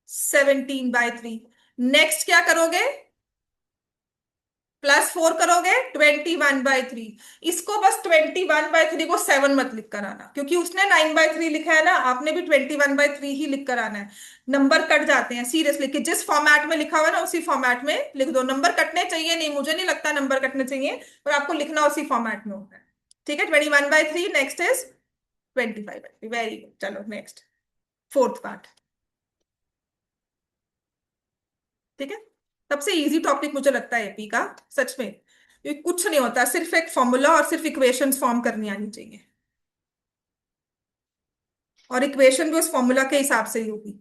17/3। नेक्स्ट क्या करोगे? +4 करोगे 21/3। इसको बस 21/3 को 7 मत लिख कर आना, क्योंकि उसने 9/3 लिखा है ना, आपने भी 21/3 ही लिख कर आना है। नंबर कट जाते हैं सीरियसली, कि जिस फॉर्मेट में लिखा हुआ है ना उसी फॉर्मेट में लिख दो। नंबर कटने चाहिए नहीं, मुझे नहीं लगता नंबर कटने चाहिए, पर आपको लिखना उसी फॉर्मेट में होता है। ठीक है, 21/3, नेक्स्ट इज 25/3। वेरी गुड, चलो नेक्स्ट, फोर्थ पार्ट। ठीक है, सबसे इजी टॉपिक मुझे लगता है एपी का, सच में। ये कुछ नहीं होता, सिर्फ एक फॉर्मूला और सिर्फ इक्वेशंस फॉर्म करनी आनी चाहिए, और इक्वेशन भी उस फॉर्मूला के हिसाब से ही होगी।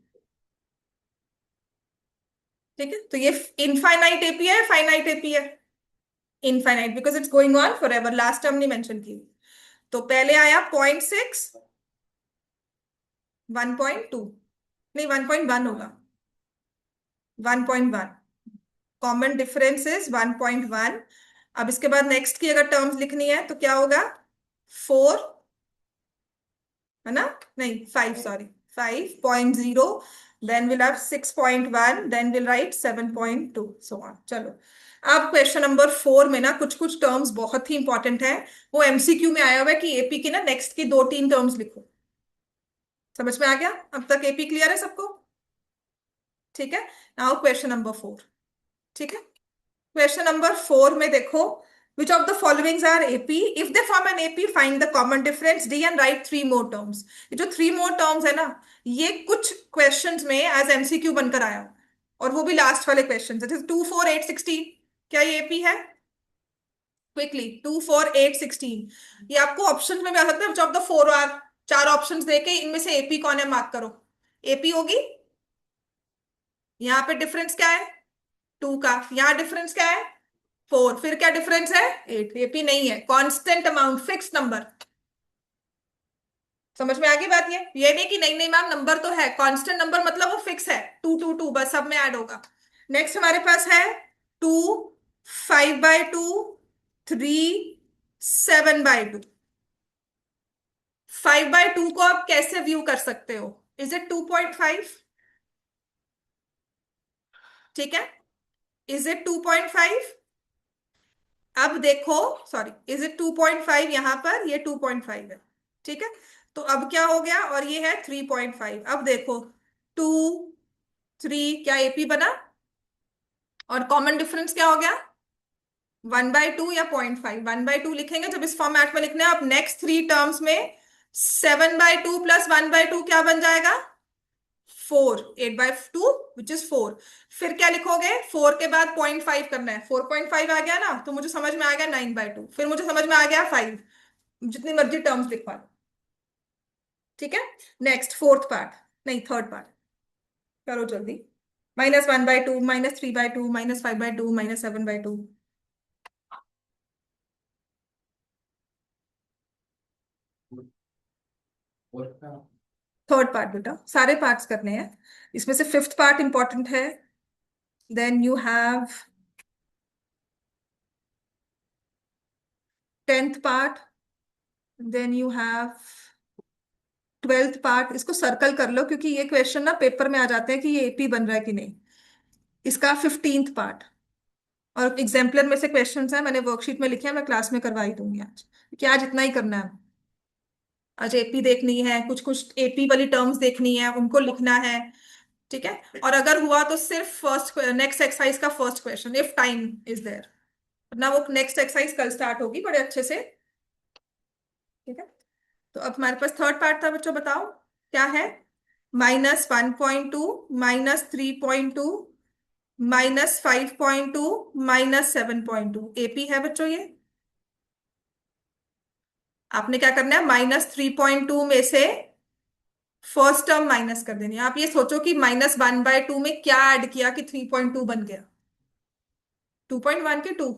ठीक है, तो ये इनफाइनाइट एपी है, फाइनाइट एपी है? Infinite, because it's going on for ever, last term नहीं मेंशन की। तो पहले आया 0.6, 1.2, नहीं 1.1 होगा, 1.1, कॉमन डिफरेंस इज 1.1। अब इसके बाद नेक्स्ट की अगर टर्म्स लिखनी है तो क्या होगा, 4, है ना, नहीं 5, sorry, 5.0, then will have 6.1, then will write 7.2, so on. चलो, अब क्वेश्चन नंबर 4 में ना कुछ कुछ टर्म्स बहुत ही इंपॉर्टेंट है, वो एमसीक्यू में आया हुआ है कि एपी की ना नेक्स्ट की 2-3 टर्म्स लिखो। समझ में आ गया? अब तक एपी क्लियर है सबको? ठीक है, नाउ क्वेश्चन नंबर 4। ठीक है, क्वेश्चन नंबर 4 में देखो, which of the followings are AP? If they form an AP, find the common difference D and write 3 more terms। ये जो 3 more terms है ना, ये कुछ क्वेश्चंस में एज एमसीक्यू बनकर आया, और वो भी लास्ट वाले क्वेश्चन, जैसे 2, 4, 8, 16, क्या ये एपी है? क्विकली, 2, 4, 8, 16, ये आपको ऑप्शन में भी आ सकता है, which of the 4 are, 4 options देके इनमें से एपी कौन है मार्क करो। एपी होगी। यहाँ पे डिफरेंस क्या है? 2 का। यहाँ डिफरेंस क्या है? 4। फिर क्या डिफरेंस है? 8। एपी नहीं है, कांस्टेंट अमाउंट, फिक्स नंबर। समझ में आ गई बात? ये नहीं कि नहीं नहीं मैम नंबर तो है, कांस्टेंट नंबर मतलब वो फिक्स है, 2 2 2 बस सब में ऐड होगा। नेक्स्ट हमारे पास है 2, 5/2, 3, 7/2। 5/2 को आप कैसे व्यू कर सकते हो? Is it 2.5? ठीक है, इज इट 2.5? अब देखो, सॉरी, इज इट 2.5? यहां पर ये 2.5 है। ठीक है, तो अब क्या हो गया, और ये है 3.5। अब देखो, 2, 3, क्या एपी बना? और कॉमन डिफरेंस क्या हो गया? 1/2 या 0.5? 1/2 लिखेंगे जब इस फॉर्मेट में लिखने हैं। अब नेक्स्ट 3 टर्म्स में 7/2 प्लस 1/2 क्या बन जाएगा? 4। 8/2 विच इज 4। फिर क्या लिखोगे? 4 के बाद 0.5 करना है, 4.5 आ गया ना, तो मुझे समझ में आ गया 9/2। फिर मुझे समझ में आ गया 5। जितनी मर्जी टर्म्स लिखवा लो। ठीक है, नेक्स्ट फोर्थ पार्ट, नहीं थर्ड पार्ट, करो जल्दी। -1/2, -3/2, -5/2, -7/2। थर्ड पार्ट बेटा, सारे पार्ट्स करने हैं, इसमें से फिफ्थ पार्ट इंपॉर्टेंट है। Then you have 10th part, then you have 12th part. इसको सर्कल कर लो, क्योंकि ये क्वेश्चन ना पेपर में आ जाते हैं कि ये एपी बन रहा है कि नहीं। इसका 15th पार्ट, और एग्जाम्पलर में से क्वेश्चंस हैं, मैंने वर्कशीट में लिखे हैं, मैं क्लास में करवा ही दूंगी आज, क्योंकि आज इतना ही करना है। आज एपी देखनी है, कुछ कुछ एपी वाली टर्म्स देखनी है, उनको लिखना है। ठीक है, और अगर हुआ तो सिर्फ फर्स्ट नेक्स्ट एक्सरसाइज का first question, if time is there, वरना वो नेक्स्ट एक्सरसाइज कल स्टार्ट होगी बड़े अच्छे से। ठीक है, तो अब हमारे पास थर्ड पार्ट था बच्चों, बताओ क्या है? -1.2, -3.2, -5.2, -7.2 एपी है बच्चों ये। आपने क्या करना है, -3.2 में से फर्स्ट टर्म माइनस कर देनी है। आप ये सोचो कि -1/2 में क्या ऐड किया कि 3.2 बन गया? 2.1 के 2।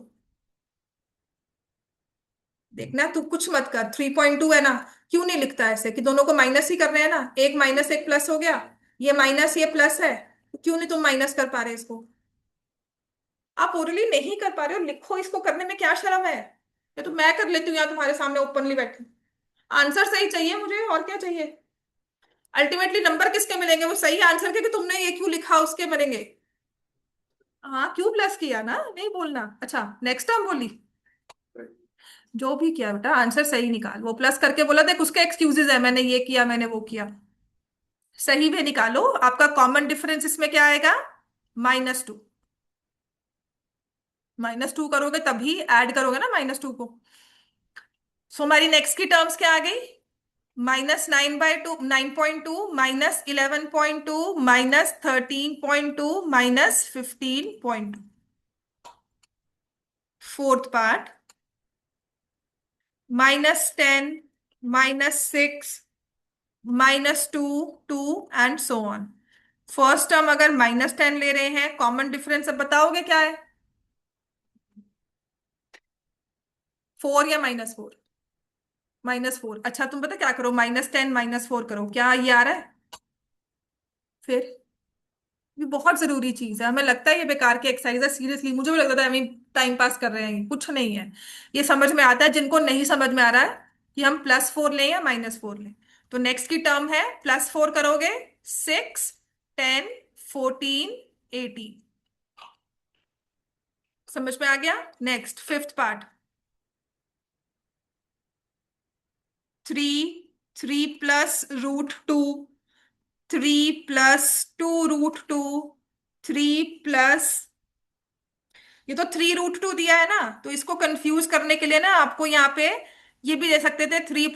देखना, तू कुछ मत कर, 3.2 है ना। क्यों नहीं लिखता ऐसे कि दोनों को माइनस ही कर रहे हैं ना, एक माइनस एक प्लस हो गया, ये माइनस ये प्लस है, तो क्यों नहीं तुम माइनस कर पा रहे इसको? आप ओरली नहीं कर पा रहे हो, लिखो, इसको करने में क्या शर्म है? ये तो मैं कर लेती हूँ यहाँ तुम्हारे सामने ओपनली बैठी। आंसर सही चाहिए मुझे, और क्या चाहिए? अल्टीमेटली नंबर किसके मिलेंगे? वो सही आंसर के कि तुमने ये क्यों लिखा उसके मिलेंगे। हाँ, क्यों प्लस किया ना, नहीं बोलना। अच्छा, नेक्स्ट टाइम बोली। जो भी किया बेटा, आंसर सही निकाल। वो प्लस करके बोला, देख उसके एक्सक्यूजेज है, मैंने ये किया, मैंने वो किया। सही भी निकालो। आपका कॉमन डिफरेंस इसमें क्या आएगा? -2। -2 करोगे तभी ऐड करोगे ना -2 को। सो हमारी नेक्स्ट की टर्म्स क्या आ गई? -9/2, 9.2, -11.2, -13.2, -15.2। Fourth part, -10, -6, -2, 2 and so on. First term अगर -10 ले रहे हैं, कॉमन डिफरेंस अब बताओगे क्या है? 4 या -4? -4। अच्छा, तुम पता क्या करो, -10 -4 करो, क्या ये आ रहा है? फिर ये बहुत जरूरी चीज है। हमें लगता है ये बेकार की एक्सरसाइज है, सीरियसली मुझे भी लगता था हमें टाइम पास कर रहे हैं, कुछ नहीं है। ये समझ में आता है जिनको नहीं समझ में आ रहा है कि हम +4 लें या -4 लें। तो नेक्स्ट की टर्म है, +4 करोगे 6, 10, 14, 18। समझ में आ गया? नेक्स्ट फिफ्थ पार्ट, 3, 3 + √2, 3 + 2√2, 3 + ये तो 3√2 दिया है ना, तो इसको कंफ्यूज करने के लिए ना आपको यहाँ पे ये भी दे सकते थे, 3 +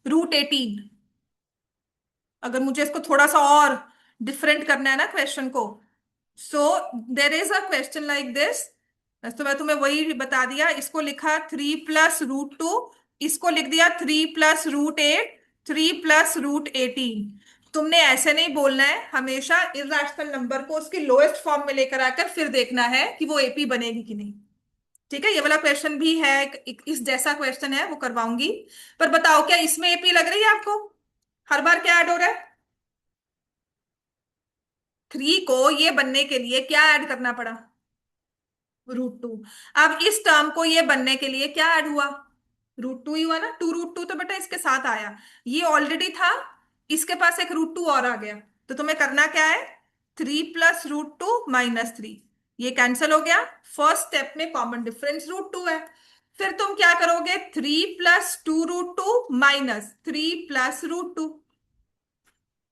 √18। अगर मुझे इसको थोड़ा सा और डिफरेंट करना है ना क्वेश्चन को, so there is a question like this. तो मैं तुम्हें वही बता दिया, इसको लिखा 3 + √2, इसको लिख दिया 3 + √8, 3 + √18। तुमने ऐसे नहीं बोलना है, हमेशा इर्रेशनल नंबर को उसकी लोएस्ट फॉर्म में लेकर आकर फिर देखना है कि वो एपी बनेगी कि नहीं। ठीक है, ये वाला क्वेश्चन भी है, इस जैसा क्वेश्चन है वो करवाऊंगी। पर बताओ, क्या इसमें एपी लग रही है आपको? हर बार क्या ऐड हो रहा है? 3 को ये बनने के लिए क्या ऐड करना पड़ा? √2। अब इस टर्म को ये बनने के लिए क्या ऐड हुआ? √2 ही हुआ ना। 2√2 तो बेटा इसके साथ आया, ये ऑलरेडी था, इसके पास एक √2 और आ गया। तो तुम्हें करना क्या है? 3 + √2 -3, ये कैंसिल हो गया। फर्स्ट स्टेप में कॉमन डिफरेंस √2 है। फिर तुम क्या करोगे? 3 + 2√2 -3 + √2।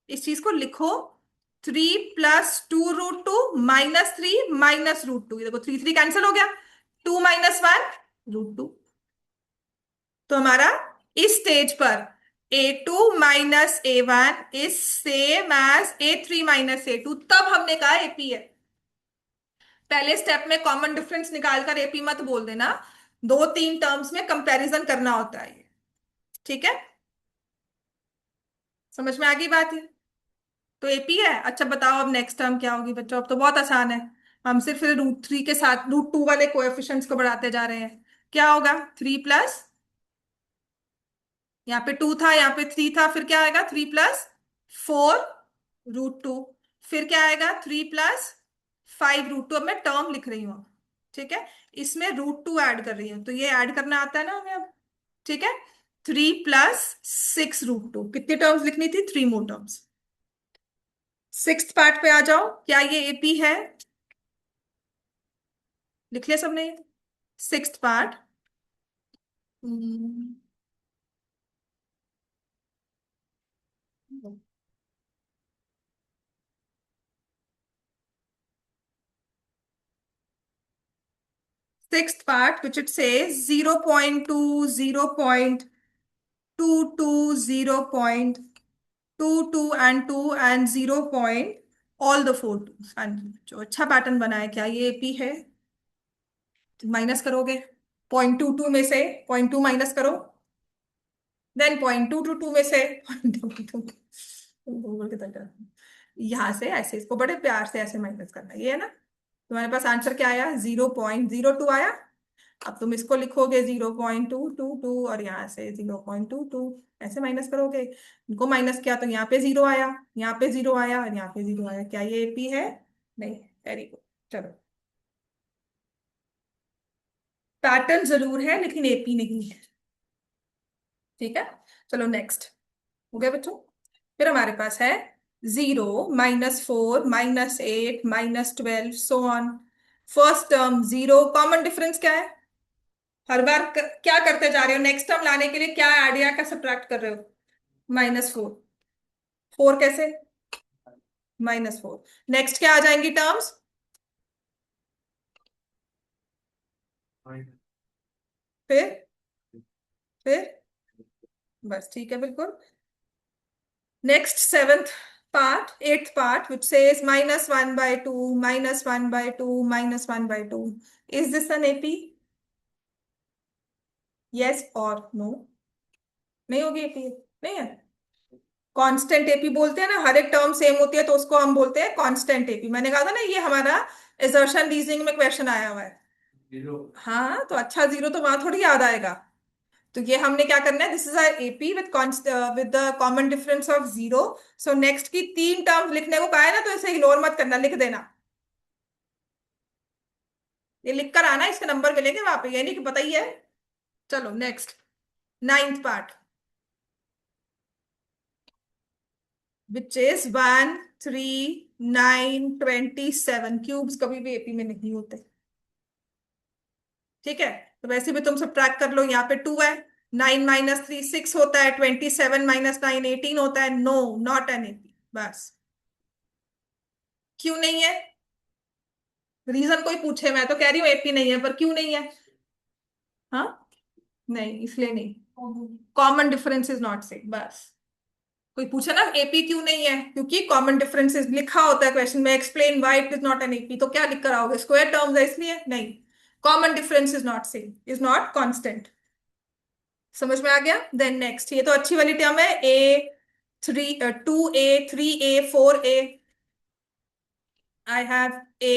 इस चीज को लिखो, 3 + 2√2 -3 - √2। ये देखो, 3 कैंसिल हो गया, 2 - 1 √2। तो हमारा इस स्टेज पर A2 - A1 is same as A3 - A2, तब हमने कहा एपी है। पहले स्टेप में कॉमन डिफरेंस निकालकर एपी मत बोल देना, 2-3 टर्म्स में कंपैरिजन करना होता है ये। ठीक है, समझ में आ गई बात है? तो एपी है। अच्छा बताओ, अब नेक्स्ट टर्म क्या होगी बच्चों? अब तो बहुत आसान है, हम सिर्फ √3 के साथ √2 वाले कोएफिशिएंट्स को बढ़ाते जा रहे हैं। क्या होगा? 3 प्लस, यहाँ पे 2 था, यहाँ पे 3 था, फिर क्या आएगा? 3 + 4 √2। फिर क्या आएगा? 3 + 5 √2। अब मैं टर्म लिख रही हूँ, ठीक है, इसमें √2 ऐड कर रही हूँ, तो ये ऐड करना आता है ना हमें अब। ठीक है, 3 + 6 √2। कितनी टर्म्स लिखनी थी? 3 मोर टर्म्स। सिक्स्थ पार्ट पे आ जाओ, क्या ये एपी है? लिख लिया सबने? Sixth part, sixth part, which it says 0.2, 0.22, 0.22 and 2 and 0 point all the four twos। हाँ जी, जो अच्छा पैटर्न बना है, क्या ये एपी है? माइनस करोगे, 0.22 में से 0.2 माइनस करो, देन 0.222 में से 0.22, यहां से ऐसे इसको बड़े प्यार से ऐसे माइनस करना, ये है ना। तुम्हारे पास आंसर क्या आया? 0.02 आया। अब तुम इसको लिखोगे 0.222, और यहाँ से 0.22 ऐसे माइनस करोगे, इनको माइनस किया तो यहाँ पे 0 आया, यहाँ पे 0 आया, और यहाँ पे 0 आया। क्या ये एपी है? नहीं। Very good. चलो, पैटर्न जरूर है लेकिन एपी नहीं है। ठीक है, चलो नेक्स्ट। हो गया बच्चों? फिर हमारे पास है 0, -4, -8, -12, so on. First term 0, common difference क्या है? हर बार क्या करते जा रहे हो? नेक्स्ट टर्म लाने के लिए क्या ऐड या क्या सब्ट्रैक्ट कर रहे हो? -4। 4 कैसे? -4। नेक्स्ट क्या आ जाएंगी टर्म्स? फिर फिर बस ठीक है बिल्कुल। Next seventh part, eighth part, which says -1/2, -1/2, -1/2. Is this an AP? Yes or no? नहीं होगी एपी? नहीं है। कांस्टेंट एपी बोलते हैं ना, हर एक टर्म सेम होती है तो उसको हम बोलते हैं कांस्टेंट एपी। मैंने कहा था ना ये हमारा assertion रीजनिंग में क्वेश्चन आया हुआ है। हाँ तो अच्छा, जीरो तो वहां थोड़ी याद आएगा। तो ये हमने क्या करना है, this is our AP with with the common difference of 0। So next की तीन टर्म्स लिखने को कहा है ना, तो इसे इग्नोर मत करना, लिख देना। ये लिख कर आना, इसके नंबर मिलेंगे वहां पे, ये नहीं कि पता ही है। चलो next, ninth part, which is 1, 3, 9, 27। Cubes कभी भी एपी में नहीं होते, ठीक है? तो वैसे भी तुम सब ट्रैक कर लो, यहाँ पे 2 है। 9 - 3 6 होता है। 27 - 9 18 होता है। No, not an AP. बस। क्यों नहीं है? रीजन कोई पूछे, मैं तो कह रही हूँ एपी नहीं है, पर क्यों नहीं है? हाँ, नहीं इसलिए नहीं। Common difference is not same, बस। कोई पूछे ना एपी क्यों नहीं है, क्योंकि कॉमन डिफरेंसेस लिखा होता है क्वेश्चन में, explain why it is not an AP, तो क्या लिख कर आओगे? स्क्वायर टर्म्स है इसलिए नहीं। Common difference is not same, is not constant. समझ में आ गया? देन नेक्स्ट, ये तो अच्छी वाली टर्म है, A 3 2A 3A 4A। I have A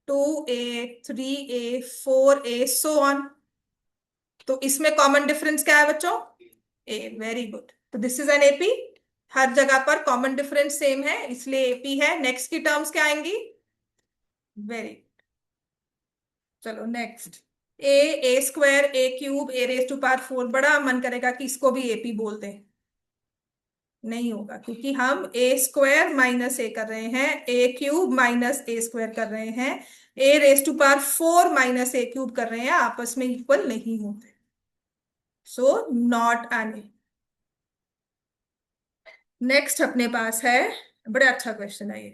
2A 3A 4A, so on. तो इसमें कॉमन डिफरेंस क्या है बच्चों? ए, वेरी गुड। तो दिस इज एन एपी। हर जगह पर कॉमन डिफरेंस सेम है, इसलिए एपी है। नेक्स्ट की टर्म्स क्या आएंगी? वेरी। चलो नेक्स्ट, A² A³ A⁴ बड़ा मन करेगा कि इसको भी एपी बोल दें, नहीं होगा, क्योंकि हम A² - A कर रहे हैं, A³ - A² कर रहे हैं, A⁴ - A³ कर रहे हैं, आपस में इक्वल नहीं होते। So not an. नेक्स्ट अपने पास है, बड़ा अच्छा क्वेश्चन है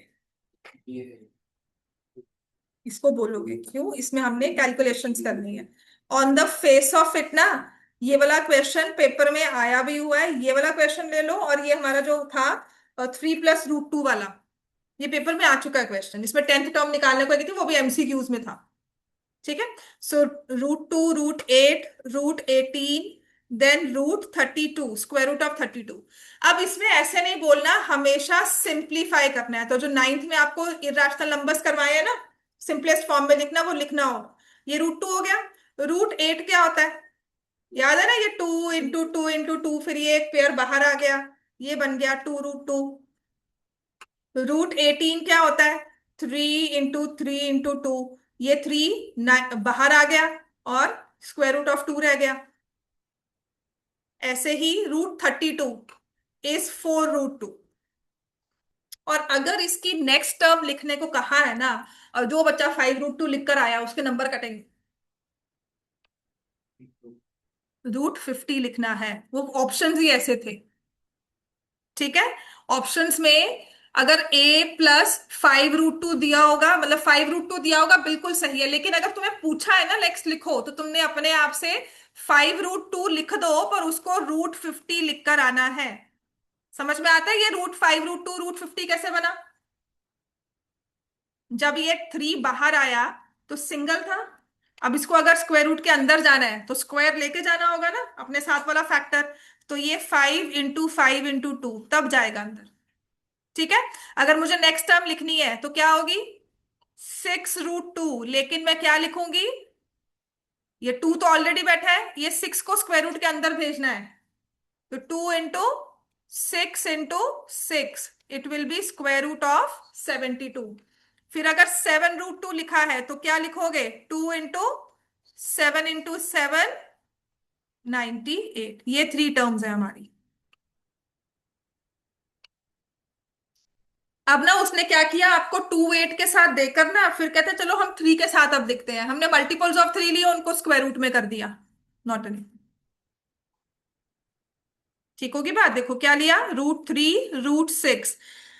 ये। इसको बोलोगे क्यों? इसमें हमने कैलकुलेशंस करनी है। On the face of it ना, ये वाला क्वेश्चन पेपर में आया भी हुआ है। ये वाला क्वेश्चन ले लो, और ये हमारा जो था 3 + √2 वाला, ये पेपर में आ चुका है क्वेश्चन। इसमें टेंथ टर्म निकालने को थी, वो भी एमसीक्यूज में था, ठीक है? सो √2, √8, √18, देन √32, √32। अब इसमें ऐसे नहीं बोलना, हमेशा सिंप्लीफाई करना है। तो जो नाइन्थ में आपको इरेशनल नंबर्स करवाए हैं ना, सिंपलेस्ट फॉर्म में लिखना, वो लिखना होगा। ये √2 हो गया। √8 क्या होता है? याद है ना, ये 2 × 2 × 2, फिर ये एक पेयर बाहर आ गया, ये बन गया 2√2। √18 क्या होता है? 3 × 3 × 2, ये 3 बाहर आ गया, और √2 रह गया। ऐसे ही √32 इज 4√2। और अगर इसकी नेक्स्ट टर्म लिखने को कहा है ना, और जो बच्चा 5√2 लिख कर आया उसके नंबर कटेंगे। √50 लिखना है, वो ऑप्शंस ही ऐसे थे, ठीक है? ऑप्शंस में अगर A + 5√2 दिया होगा, मतलब 5√2 दिया होगा, बिल्कुल सही है। लेकिन अगर तुम्हें पूछा है ना नेक्स्ट लिखो, तो तुमने अपने आप से 5√2 लिख दो, पर उसको √50 लिख कर आना है। समझ में आता है ये √5√2 √50 कैसे बना? जब ये 3 बाहर आया तो सिंगल था। अब इसको अगर स्क्वायर रूट के अंदर जाना है तो स्क्वायर लेके जाना होगा ना, अपने साथ वाला फैक्टर। तो ये 5 × 5 × 2 तब जाएगा अंदर, ठीक है? अगर मुझे नेक्स्ट टर्म लिखनी है तो क्या होगी? 6√2। लेकिन मैं क्या लिखूंगी? ये 2 तो ऑलरेडी बैठा है, ये 6 को स्क्वायर रूट के अंदर भेजना है। तो 2 × 6 × 6, इट विल बी √72। फिर अगर 7√2 लिखा है तो क्या लिखोगे? 2 × 7 × 7 98। ये 3 टर्म्स है हमारी। अब ना उसने क्या किया, आपको 2 8 के साथ देकर ना फिर कहते हैं चलो हम 3 के साथ अब देखते हैं, हमने मल्टीपल्स ऑफ 3 लिए, उनको स्क्वायर रूट में कर दिया। Not any. ठीक होगी बात, देखो क्या लिया, √3 √6।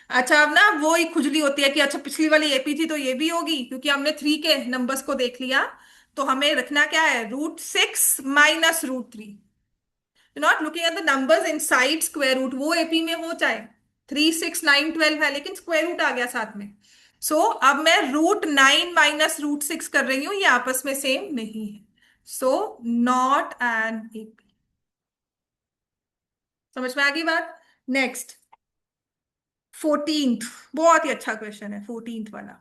अच्छा अब ना वो ही खुजली होती है कि अच्छा पिछली वाली एपी थी तो ये भी होगी, क्योंकि हमने 3 के नंबर्स को देख लिया। तो हमें रखना क्या है, √6 minus √3। Not looking at the numbers inside square root, वो एपी में हो चाहे 3 6 9 12 है, लेकिन स्क्वायर रूट आ गया साथ में। सो अब मैं √9 माइनस √6 कर रही हूं, ये आपस में सेम नहीं है। So not an AP. समझ में आ गई बात। नेक्स्ट 14th, बहुत ही अच्छा क्वेश्चन है 14th वाला।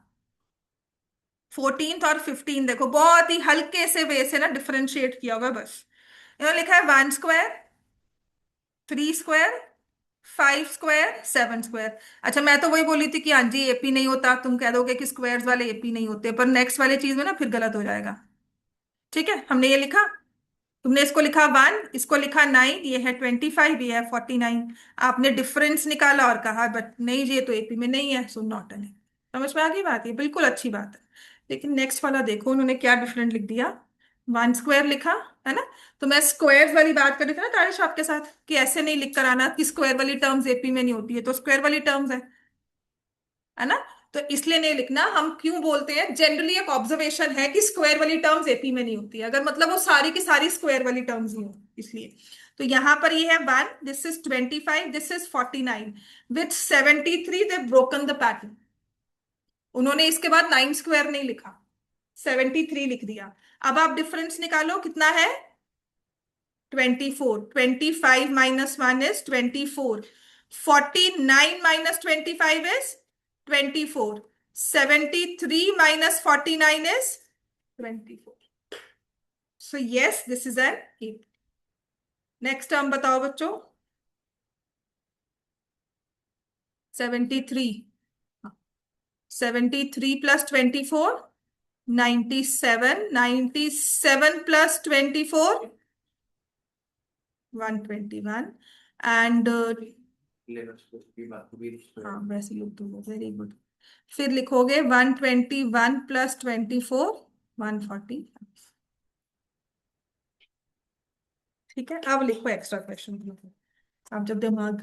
14th और 15 देखो, बहुत ही हल्के से वे से ना डिफरेंशिएट किया हुआ है बस। इन्होंने लिखा है 1 स्क्वायर, 3 स्क्वायर, 5 स्क्वायर, 7 स्क्वायर। अच्छा मैं तो वही बोली थी कि हाँ जी एपी नहीं होता, तुम कह दोगे कि स्क्वायर्स वाले एपी नहीं होते, पर नेक्स्ट वाले चीज में ना फिर गलत हो जाएगा। ठीक है, हमने ये लिखा, तुमने इसको लिखा 1, इसको लिखा 9, ये है 25, ये है 49। आपने डिफरेंस निकाला और कहा बट नहीं जी ये तो एपी में नहीं है, सो नॉट एन। समझ में आ गई बात, ये बिल्कुल अच्छी बात है। लेकिन नेक्स्ट वाला देखो उन्होंने क्या डिफरेंट लिख दिया। 1 स्क्वायर लिखा है ना, तो मैं स्क्वायर वाली बात कर रही थी ना तारिश आपके साथ, कि ऐसे नहीं लिख कर आना कि स्क्वायर वाली टर्म्स एपी में नहीं होती है, तो स्क्वायर वाली टर्म्स है ना। तो इसलिए नहीं लिखना, हम क्यों बोलते हैं, जनरली एक ऑब्जर्वेशन है कि स्क्वायर वाली टर्म्स एपी में नहीं होती है, अगर मतलब वो सारी की सारी स्क्वायर वाली टर्म्स ही हो, इसलिए। तो यहां पर ये है 1, this is 25, this is 49, with 73 they broken the pattern. उन्होंने इसके बाद 9 स्क्वायर नहीं लिखा, 73 लिख दिया। अब आप डिफरेंस निकालो कितना है, 24। 25 minus 1 is 24, 49 minus 25 is 24, 73 minus 49 is 24। So yes this is an 8। Next term बताओ बच्चों। 73, 73 प्लस 24, 97, 97 प्लस 24, 121। एंड हाँ वैसे लिख दो, वेरी गुड। फिर लिखोगे 121 प्लस 24, 140। ठीक है, अब लिखो एक्स्ट्रा क्वेश्चन। अब जब दिमाग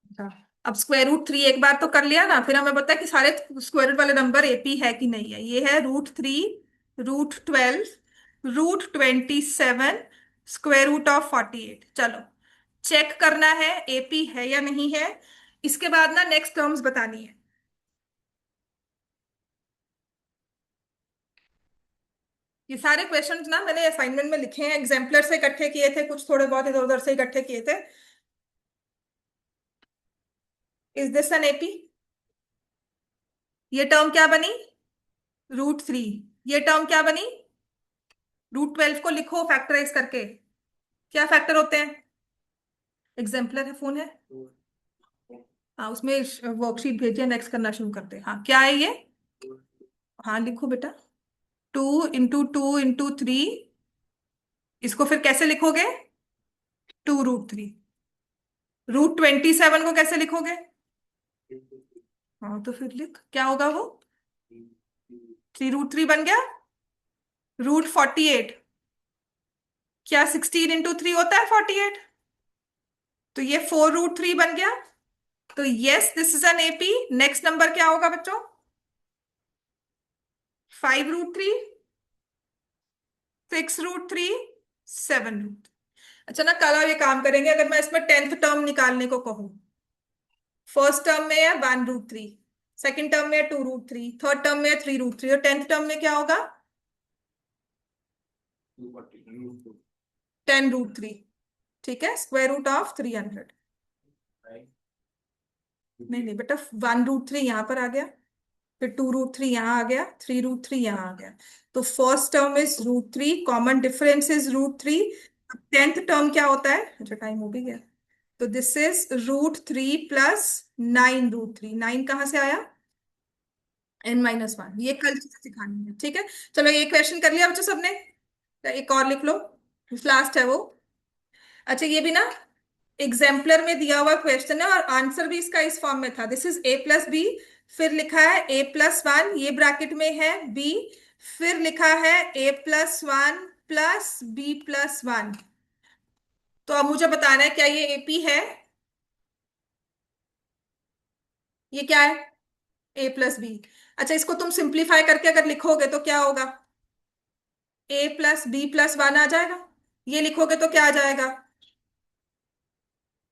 अच्छा, अब √3 एक बार तो कर लिया ना, फिर हमें पता है कि सारे स्क्वायर रूट वाले नंबर एपी है कि नहीं है। ये है √3, √12, √27, √48। चलो चेक करना है एपी है या नहीं है। इसके बाद ना नेक्स्ट टर्म्स बतानी है। ये सारे क्वेश्चंस ना मैंने असाइनमेंट में लिखे हैं, एग्जाम्पलर से इकट्ठे किए थे, कुछ थोड़े बहुत इधर उधर से इकट्ठे किए थे। Is this an AP? ये टर्म क्या बनी, √3। ये टर्म क्या बनी, √12 को लिखो फैक्टराइज करके। क्या फैक्टर होते हैं, एग्जाम्पलर है, फोन है, हाँ उसमें वर्कशीट भेजिए, नेक्स्ट करना शुरू करते हैं। हाँ क्या है ये, हाँ लिखो बेटा, 2 × 2 × 3। इसको फिर कैसे लिखोगे, 2√3। √27 को कैसे लिखोगे, हाँ तो फिर लिख क्या होगा वो, 3√3 बन गया। √48, क्या 16 × 3 होता है 48, तो ये 4√3 बन गया। तो yes this is an AP. Next number क्या होगा बच्चों, 5√3, 6√3, 7√3। अच्छा ना कल आप ये काम करेंगे, अगर मैं इसमें 10th टर्म निकालने को कहूँ, फर्स्ट टर्म में है 1√3, सेकंड टर्म में है 2√3, थर्ड टर्म में है 3√3, और 10th टर्म में क्या होगा, 10√3। ठीक है, स्क्वायर रूट ऑफ 300। नहीं नहीं बेटा, 1√3 यहां पर आ गया, फिर 2√3 यहाँ आ गया, 3√3 यहाँ आ गया। तो first term is √3, common difference is √3। 10th term क्या होता है, अच्छा टाइम हो भी गया। तो दिस इज √3 प्लस 9√3। 9 कहाँ से आया, n-1। ये कल चीज सिखानी है, ठीक है। चलो ये क्वेश्चन कर लिया बच्चों सबने, तो एक और लिख लो, लास्ट है वो। अच्छा ये भी ना एग्जाम्पलर में दिया हुआ क्वेश्चन है और आंसर भी इसका इस फॉर्म में था, दिस इज a+b, फिर लिखा है a+1, ये ब्रैकेट में है b, फिर लिखा है a+1 प्लस b+1। तो अब मुझे बताना है क्या ये एपी है, ये क्या है, a+b। अच्छा, इसको तुम सिंप्लीफाई करके अगर लिखोगे तो क्या होगा, a+b+1 आ जाएगा। ये लिखोगे तो क्या आ जाएगा,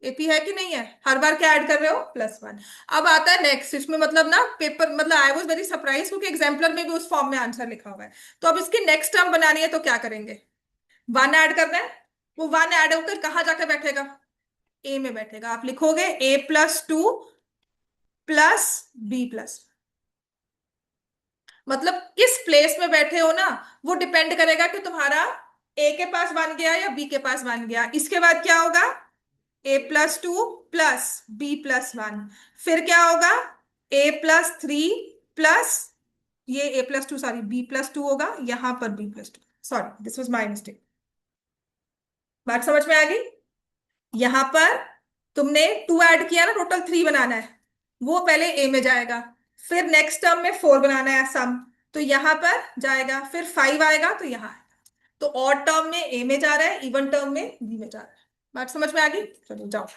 एपी है कि नहीं है, हर बार क्या ऐड कर रहे हो, +1। अब आता है नेक्स्ट, इसमें मतलब ना पेपर, मतलब आई वाज वेरी सरप्राइज क्योंकि एग्जाम्पलर में भी उस फॉर्म में आंसर लिखा हुआ है। तो अब इसकी नेक्स्ट टर्म बनानी है तो क्या करेंगे, 1 ऐड करना है। वो 1 ऐड होकर कहाँ जाकर बैठेगा, ए में बैठेगा। आप लिखोगे a+2 प्लस b+, मतलब किस प्लेस में बैठे हो ना, वो डिपेंड करेगा कि तुम्हारा ए के पास बन गया या बी के पास बन गया। इसके बाद क्या होगा, a+2 प्लस b+1, फिर क्या होगा a+3 प्लस, ये a+2 सॉरी b+2 होगा, यहां पर b+2, sorry this was my mistake. बात समझ में आ गई, यहां पर तुमने 2 ऐड किया ना, टोटल 3 बनाना है, वो पहले ए में जाएगा, फिर नेक्स्ट टर्म में 4 बनाना है सम, तो यहां पर जाएगा, फिर 5 आएगा तो यहां आएगा। तो ऑड टर्म में ए में जा रहा है, इवन टर्म में बी में जा रहा है। बात समझ में आ गई, चलो जाओ।